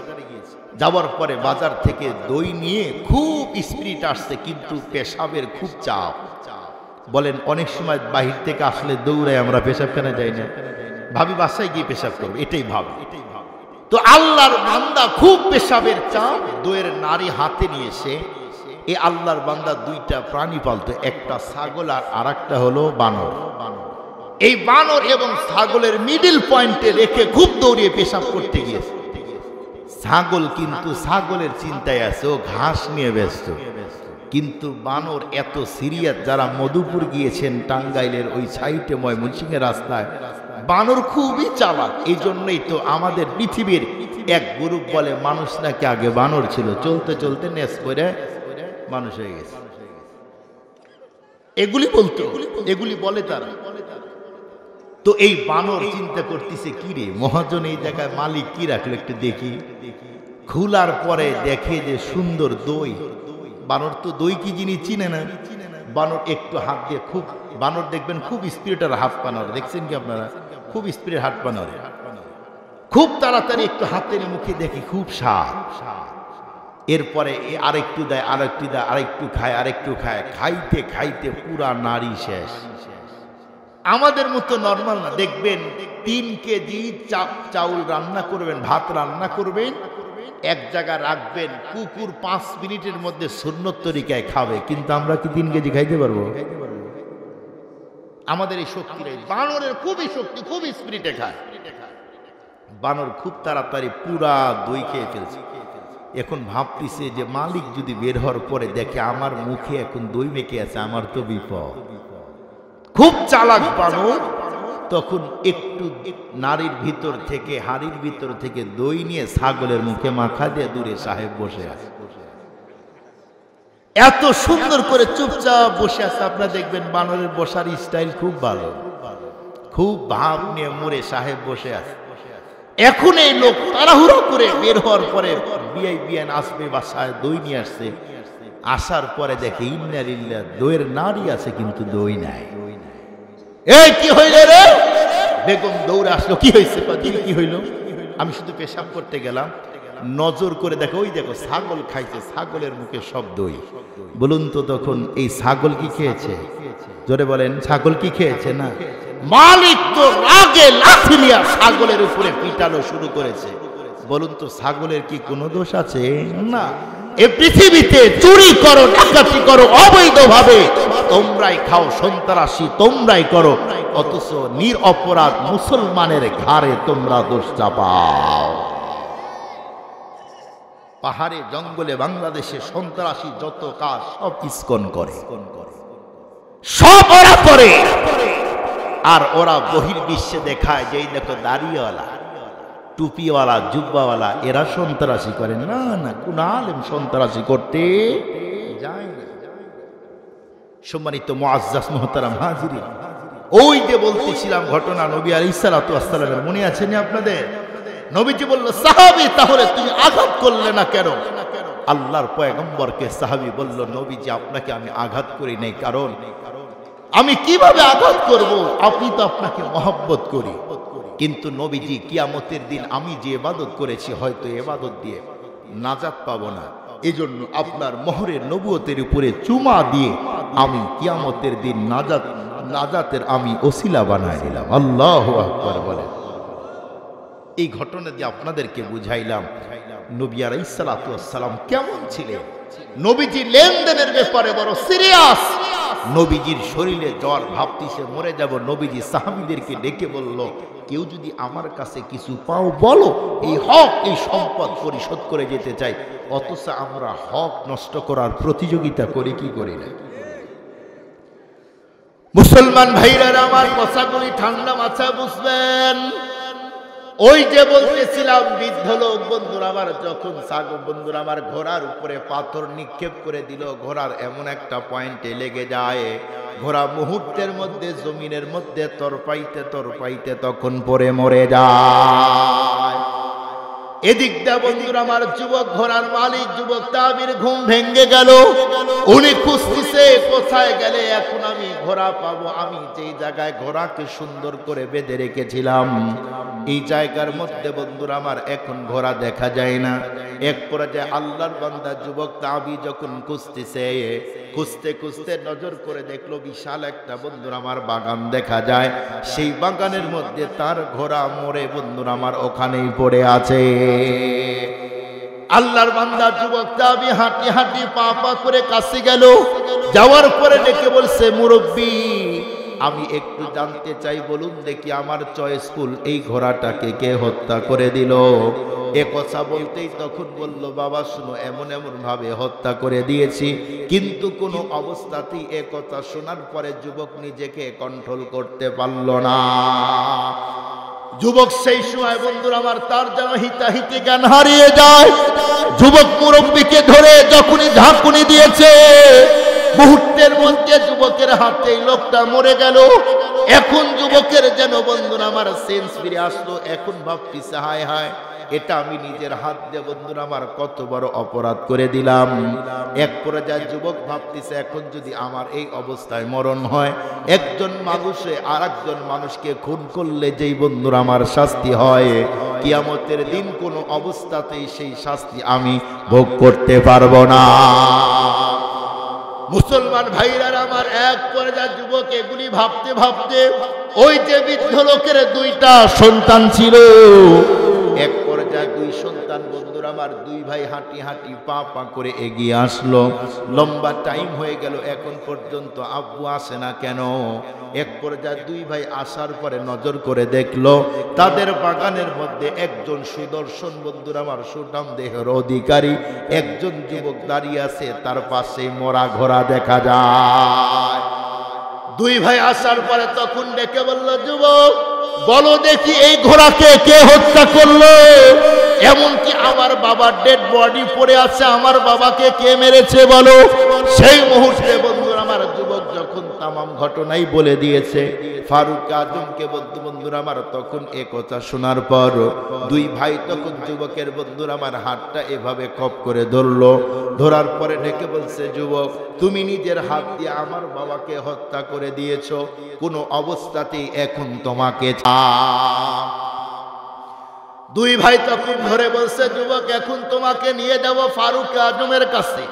যাওয়ার পরে বাজার থেকে দই নিয়ে খুব স্পিরিট আসছে, কিন্তু পেশাবের খুব চাপ। বলেন অনেক সময় বাহির থেকে আসলে দৌড়ায় আমরা পেশাবখানে যাই না, ভাবি বাসায় গিয়ে পেশাব করবো, এটাই ভাবি। তো আল্লাহর বান্দা খুব পেশাবের চাপ, দইয়ের নারী হাতে নিয়ে এসে এই আল্লাহর বান্দা দুইটা প্রাণী পালতো, একটা ছাগল আর আরেকটা হলো বানর। এই বানর এবং ছাগলের মিডিল পয়েন্টে রেখে খুব দৌড়িয়ে পেশাব করতে গিয়েছে। ছাগল কিন্তু ছাগলের চিন্তায় আছে, ও ঘাস নিয়ে ব্যস্ত। কিন্তু বানর এত সিরিয়াস, যারা মধুপুর গিয়েছেন টাঙ্গাইলের ওই সাইটে ময়মনসিংহের রাস্তায়, বানর খুবই চালাক। এই জন্যই তো আমাদের পৃথিবীর এক গ্রুপ বলে মানুষ নাকি আগে বানর ছিল, চলতে চলতে নেস করে মানুষ হয়ে গেছে। এগুলি বলতো, এগুলি বলে তারা। তো এই বানর চিন্তা করতেছে, কি রে মহাজন এই জায়গায় মালিক কি রাখলো একটু দেখি। খোলার পরে দেখে যে সুন্দর দই। বানর তো দই কি জিনিস চিনে না। বানর একটু হাত দিয়ে, খুব বানর দেখবেন খুব স্পিরিটের হাত বানর, দেখছেন কি আপনারা? খুব স্পিরিট হাত বানর, খুব তাড়াতাড়ি একটু হাতে মুখে দেখি খুব স্বাদ। এরপরে আরেকটু দেয়, আরেকটু দেয়, আরেকটু খায়, আরেকটু খায়, খাইতে খাইতে পুরা নারী শেষ। আমাদের মতো নরমাল না। দেখবেন 3 কেজি চাউল রান্না করবেন, ভাত রান্না করবেন, এক জায়গায় রাখবেন, কুকুর 5 মিনিটের মধ্যে সুন্নত তরিকায় খাবে, কিন্তু আমরা কি 3 কেজি খাইতে পারবো? আমাদের এই শক্তি নেই। বানরের খুবই শক্তি, খুব স্পিরিটে খায়। বানর খুব তাড়াতাড়ি পুরা দই খেয়ে ফেলছে। এখন ভাবতেছে যে মালিক যদি বের হওয়ার পরে দেখে আমার মুখে এখন দই মেখে আছে, আমার তো বিপদ। খুব চালাক বানর তখন একটু নারীর ভিতর থেকে হাড়ির ভিতর থেকে দই নিয়ে ছাগলের মুখে মাখা দিয়ে দূরে সাহেব বসে আছে। এত সুন্দর করে চুপচাপ বসে আছে। আপনারা দেখবেন বানরের বসার স্টাইল খুব ভালো, খুব ভাব নিয়ে মুড়ে সাহেব বসে আছে। এখন এই লোক তাড়াহুড়ো করে বের হওয়ার পরে বিআইন আসবে বাসায় দই নিয়ে আসছে। আসার পরে দেখে ইন্নালিল্লাহ, দইয়ের নাড়ি আছে কিন্তু দই নাই। এই কি হইল রে? বেগম দৌড়ে আসলো। কি হয়েছে? কি হইল? আমি শুধু পেশাব করতে গেলাম, নজর করে দেখো, ওই দেখো ছাগল খাইছে, ছাগলের মুখে সব দই। বলুন তো তখন এই ছাগল কি খেয়েছে? জোরে বলেন, ছাগল কি খেয়েছে? না, মালিক তো রাগে লাঠি নিয়ে ছাগলের উপরে পিটানো শুরু করেছে। বলুন তো ছাগলের কি কোনো দোষ আছে? না। এই পৃথিবীতে চুরি করো, ডাকাতি করো, অবৈধভাবে তোমরাই খাও, সন্ত্রাসী তোমরাই করো, অথচ নিরপরাধ মুসলমানের ঘাড়ে তোমরা দোষ চাপাও। পাহাড়ে জঙ্গলে বাংলাদেশে সন্ত্রাসী যত কাজ সব ইসকন করে, সব ওরা করে। আর ওরা বহির্বিশ্বে দেখায় যে এই দেখো দাড়িওয়ালা, টুপিওয়ালা, জুব্বাওয়ালা এরা সন্ত্রাসী করে। না না, কোন আলেম সন্ত্রাসী করতে যায় না। সম্মানিত মুআজ্জাজ মুহতারাম হাজিরিন, ওই যে বলতেছিলাম ঘটনা নবী আলাইহিস সালাতু ওয়াস সালামের, মনে আছে না আপনাদের? নবীজি বলল, সাহাবী তাহলে তুমি আঘাত করলে না কেন? আল্লাহর পয়গম্বরকে সাহাবী বলল, নবীজি আপনাকে আমি আঘাত করি নাই, কারণ আমি কিভাবে আঘাত করব? আপনি তো আপনাকে মহব্বত করি। কিন্তু নবীজি, কিয়ামতের দিন আমি যে ইবাদত করেছি হয়তো ইবাদত দিয়ে নাজাত পাবো না, এজন্য আপনার মোহরের নবুয়তের উপরে চুমা দিয়ে আমি কিয়ামতের দিন নাজাতের আমি ওসিলা বানায় দিলাম। আল্লাহু আকবার বলেন। এই ঘটনা দিয়ে আপনাদেরকে বুঝাইলাম নবী আলাইহিস সালাতু ওয়াস সালাম কেমন ছিলেন। নবীজি লেনদেনের ব্যাপারে বড় সিরিয়াস। নবীজির শরীরে জ্বর, ভাবতিছে মরে যাব। নবীজি সাহাবীদেরকে ডেকে বলল, কেউ যদি আমার কাছে কিছু পাও বলো, এই হক এই সম্পদ পরিশোধ করে যেতে চাই। অথচ আমরা হক নষ্ট করার প্রতিযোগিতা করি কি করি না? মুসলমান ভাইরা আমার, কথাগুলি ঠান্ডা মাথায় বুঝবেন। ওই যে বলতেছিলাম বৃদ্ধ লোক বন্ধুরা আমার, যখন ছাগল বন্ধুরা আমার ঘোড়ার উপরে পাথর নিক্ষেপ করে দিল, ঘোড়ার এমন একটা পয়েন্টে লেগে যায়, ঘোড়া মুহূর্তের মধ্যে জমিনের মধ্যে তরপাইতে তরপাইতে তখন পরে মরে যায়। এদিকটা বন্ধুরা আমার যুবক ঘোড়ার মালিক যুবক তাবির ঘুম ভেঙে গেল। উনি খুঁজতেছে কোথায় গেলে এখন আমি ঘোড়া পাবো। আমি যেই জায়গায় ঘোড়াকে সুন্দর করে বেঁধে রেখেছিলাম এই জায়গার মধ্যে বন্ধুরা আমার এখন ঘোড়া দেখা যায় না। এক পর্যায়ে আল্লাহর বান্দা যুবক তাবি যখন খুঁজতেছে, খুঁজতে খুঁজতে নজর করে দেখলো বিশাল একটা বন্ধুরা আমার বাগান দেখা যায়। সেই বাগানের মধ্যে তার ঘোড়া মরে বন্ধুরা আমার ওখানেই পড়ে আছে। আল্লাহর বান্দা যুবক তাবি হাঁটি হাঁটি পা পা করে কাছে গেল। যাওয়ার পরে ডেকে বলছে, মুরব্বী আমি একটু জানতে চাই, বলুন দেখি আমার চয়েসফুল এই ঘোড়াটাকে কে হত্যা করে দিল? এ কথা বলতেই তখন বলল, বাবা শুনো, এমন এমন ভাবে হত্যা করে দিয়েছি। কিন্তু কোনো অবস্থাতেই এ কথা শোনার পরে যুবক নিজেকে কন্ট্রোল করতে পারল না। যুবক সেই সময় বন্ধুরা আমার তার যেন হিতাহিতি জ্ঞান হারিয়ে যায়। যুবক মুরব্বীকে ধরে যখনই ঝাঁকুনি দিয়েছে, মুহূর্তের মধ্যে যুবকের হাতে লোকটা মরে গেল। এখন যুবকের যেন বন্ধুরা আমার সেন্স ফিরে আসলো। এখন ভাবতেছে, হায় হায়, এটা আমি নিজের হাত দিয়ে বন্ধুরা আমার কত বড় অপরাধ করে দিলাম। এক পর্যায়ে যুবক ভাবতেছে, এখন যদি আমার এই অবস্থায় মরণ হয়, একজন মানুষে আর একজন মানুষকে খুন করলে যেই বন্ধুরা আমার শাস্তি হয়, কিয়ামতের দিন কোনো অবস্থাতেই সেই শাস্তি আমি ভোগ করতে পারবো না। মুসলমান ভাইরা আমার, এক পর্যায়ে যুবক এগুলি ভাবতে ভাবতে ওই যে বৃদ্ধ লোকের দুইটা সন্তান ছিল, এক পর্যায়ে দুই সন্তান বন্ধুরা আমার দুই ভাই হাঁটি হাঁটি পা পা করে এগিয়ে আসলো। লম্বা টাইম হয়ে গেল, এখন পর্যন্ত আব্বু আসে না কেন? এক পর্যায়ে দুই ভাই আসার পরে নজর করে দেখলো তাদের বাগানের মধ্যে একজন সুদর্শন বন্ধুরা আমার সুঠাম দেহের অধিকারী একজন যুবক দাঁড়িয়ে আছে, তার পাশে মরা ঘোড়া দেখা যায়। দুই ভাই আসার পরে তখন ডেকে বলল, যুবক বলো দেখি এই ঘোড়াকে কে হত্যা করলো? এমনকি আমার বাবার ডেড বডি পড়ে আছে, আমার বাবাকে কে মেরেছে বলো? সেই মুহূর্তে বন্ধুরা আমার, যুবক যখন তামাম ঘটনাই বলে দিয়েছে, ফারুক আজমকে বন্ধুরা আমার তখন এ কথা শোনার পর দুই ভাই তখন যুবকের বন্ধুরা আমার হাতটা এভাবে কপ করে ধরলো। ধরার পরে ডেকে বলছে, যুবক তুমি নিজের হাত দিয়ে আমার বাবাকে হত্যা করে দিয়েছো, কোনো অবস্থাতেই এখন তোমাকে দুই ভাই তখন ধরে বলছে, যুবক এখন তোমাকে নিয়ে যাব ফারুক আজমের কাছে।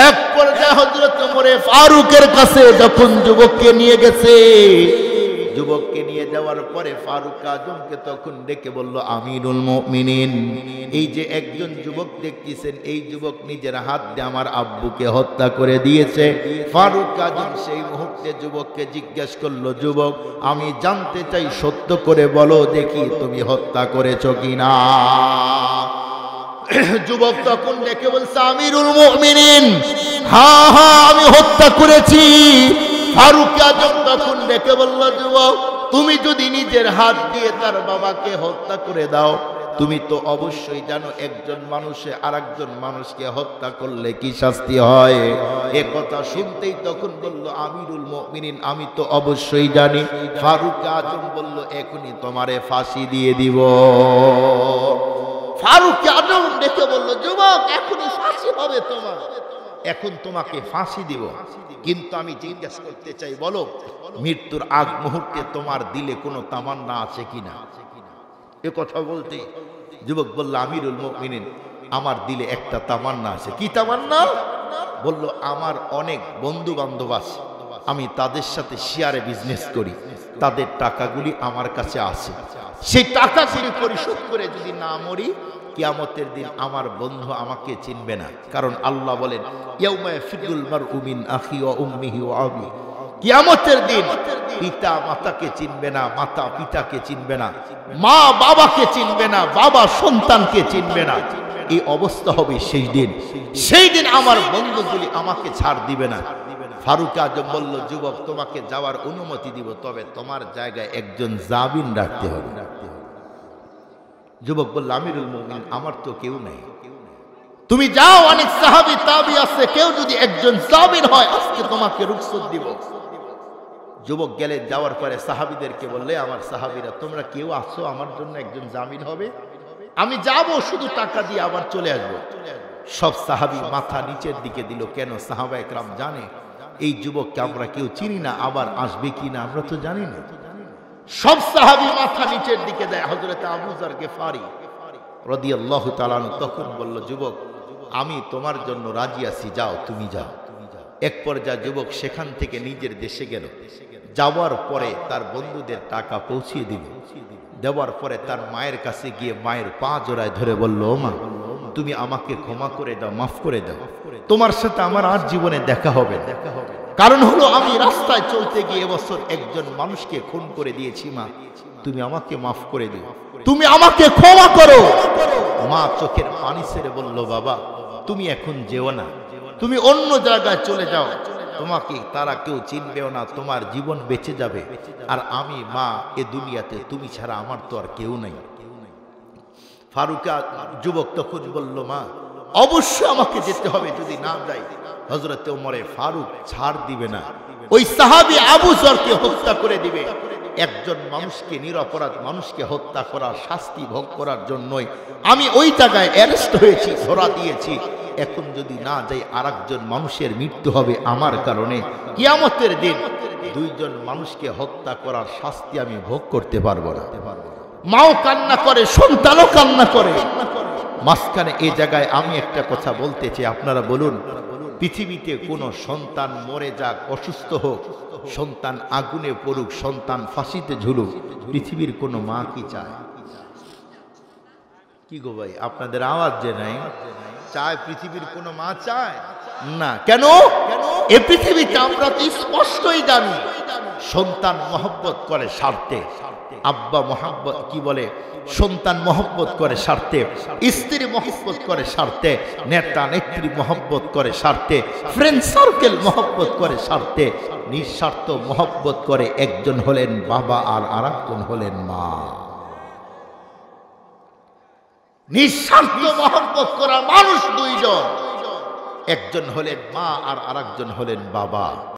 এক পর্যায়ে হযরত ওমরে ফারুকের কাছে যখন যুবককে নিয়ে গেছে, যুবককে নিয়ে যাওয়ার পরে ফারুক আজমকে তখন ডেকে বলল, আমিরুল মুমিনিন, এই যে একজন যুবক দেখতেছেন, এই যুবক নিজের হাত দিয়ে আমার আব্বুকে হত্যা করে দিয়েছে। ফারুক আজম সেই মুহূর্তে যুবককে জিজ্ঞেস করলো, যুবক আমি জানতে চাই, সত্য করে বলো দেখি তুমি হত্যা করেছো কিনা? যুবক তখন ডেকে বলছে, আমিরুল মুমিনিন, হ্যাঁ হ্যাঁ আমি হত্যা করেছি। ফারুক আজম তখন ডেকে বলল, যুবক তুমি যদি নিজের হাত দিয়ে তার বাবাকে হত্যা করে দাও, তুমি তো অবশ্যই জানো একজন মানুষে আরেকজন মানুষকে হত্যা করলে কি শাস্তি হয়। এ কথা শুনতেই তখন বলল, আমিরুল মুমিনিন আমি তো অবশ্যই জানি। ফারুক আজম বলল, এখনই তোমারে ফাঁসি দিয়ে দিব। ফারুক আজম ডেকে বলল, যুবক এখনই ফাঁসি হবে তোমার, এখন তোমাকে ফাঁসি দিব। কিন্তু আমি জিজ্ঞেস করতে চাই, বলো মৃত্যুর আগ মুহূর্তে তোমার দিলে কোনো তামান্না আছে কিনা? এ কথা বলতে যুবক বলল, আমিরুল মুমিনিন আমার দিলে একটা তামান্না আছে। কি তামান্না? বলল, আমার অনেক বন্ধু বান্ধব আছে, আমি তাদের সাথে শেয়ারে বিজনেস করি, তাদের টাকাগুলি আমার কাছে আছে, সেই টাকাগুলি পরিশোধ করে যদি না মরি, কিয়ামতের দিন আমার বন্ধু আমাকে চিনবে না। কারণ আল্লাহ বলেন, ইয়াউমা ইয়াফিরুল মারউ মিন আখি ওয়া উম্মিহি ওয়া আবি, কিয়ামতের দিন পিতা মাতাকে চিনবে না, মাতা পিতাকে চিনবে না, মা বাবাকে চিনবে না, বাবা সন্তানকে চিনবে না। এই অবস্থা হবে সেই দিন। সেই দিন আমার বন্ধুগুলি আমাকে ছাড় দিবে না। ফারুক আজম বলল, যুবক তোমাকে যাওয়ার অনুমতি দিব, তবে তোমার জায়গায় একজন জামিন রাখতে হবে। যুবক বলল, আমিরুল মুমিনিন আমার তো কেউ নেই, তুমি যাও, অনেক সাহাবী তাবি আছে, কেউ যদি একজন জামিন হয় আজকে তোমাকে রুখসত দিব। যুবক গেলে, যাওয়ার পরে সাহাবীদেরকে বললে, আমার সাহাবীরা তোমরা কেউ আসো, আমার জন্য একজন জামিন হবে, আমি যাব শুধু টাকা দিয়ে আবার চলে আসবো। সব সাহাবী মাথা নিচের দিকে দিল। কেন? সাহাবা একরাম জানে এই যুবককে আমরা কেউ চিনি না, আবার আসবে কিনা আমরা তো জানি না। সব সাহাবী মাথা নিচের দিকে দেয়। হযরত আবু যর গিফারি রাদিয়াল্লাহু তাআলা তখন বলল, যুবক আমি তোমার জন্য রাজি আছি, যাও তুমি যাও। এক পর্যায়ে যুবক সেখান থেকে নিজের দেশে গেল। যাওয়ার পরে তার বন্ধুদের টাকা পৌঁছিয়ে দিল। দেওয়ার পরে তার মায়ের কাছে গিয়ে মায়ের পা জোড়ায় ধরে বলল, ও মা তুমি আমাকে ক্ষমা করে দাও, মাফ করে দাও, তোমার সাথে আমার আর জীবনে দেখা হবে না। কারণ হলো আমি রাস্তায় চলতে গিয়ে এবছর একজন মানুষকে খুন করে দিয়েছি, মা তুমি আমাকে মাফ করে দিও, তুমি আমাকে ক্ষমা করো। মা চোখের পানি ছেড়ে বলল, বাবা তুমি এখন যেও না, তুমি অন্য জায়গায় চলে যাও, তোমাকে তারা কেউ চিনবেও না, তোমার জীবন বেঁচে যাবে। আর আমি মা এ দুনিয়াতে তুমি ছাড়া আমার তো আর কেউ নাই। ফারুক যুবক তখন বলল, মা অবশ্যই আমাকে যেতে হবে, যদি না যাই হযরত ওমরে ফারুক ছাড় দিবে না, ওই সাহাবী আবু যরকে হত্যা করে দিবে। একজন মানুষকে, নিরপরাধ মানুষকে হত্যা করার শাস্তি ভোগ করার জন্যই আমি ওই জায়গায় অ্যারেস্ট হয়েছি, ধরা দিয়েছি। এখন যদি না যাই আরেকজন মানুষের মৃত্যু হবে আমার কারণে। কিয়ামতের দিন দুইজন মানুষকে হত্যা করার শাস্তি আমি ভোগ করতে পারবো না। মাও কান্না করে, সন্তানও কান্না করে। মাঝখানে এই জায়গায় আমি একটা কথা বলতে চাই, আপনারা বলুন, পৃথিবীতে কোনো সন্তান মরে যাক, অসুস্থ হোক, সন্তান আগুনে পড়ুক, সন্তান ফাঁসিতে ঝুলুক, পৃথিবীর কোনো মা কি চায়? কি গো ভাই, আপনাদের আওয়াজ যে নাই, চায় পৃথিবীর কোনো মা চায় না? কেন? এ পৃথিবীতে আমরা তো স্পষ্টই জানি সন্তান মহব্বত করে স্বার্থে, আব্বা মহব্বত কি বলে, সন্তান মহব্বত করে স্বার্থে, স্ত্রী মহব্বত করে স্বার্থে, নেতা নেত্রী মহব্বত করে স্বার্থে, ফ্রেন্ড সার্কেল মহব্বত করে স্বার্থে, নিঃস্বার্থ মহব্বত করে, একজন হলেন বাবা আর আরেকজন হলেন মা। নিঃস্বার্থ মহব্বত করা মানুষ দুইজন, একজন হলেন মা আর আরেকজন হলেন বাবা।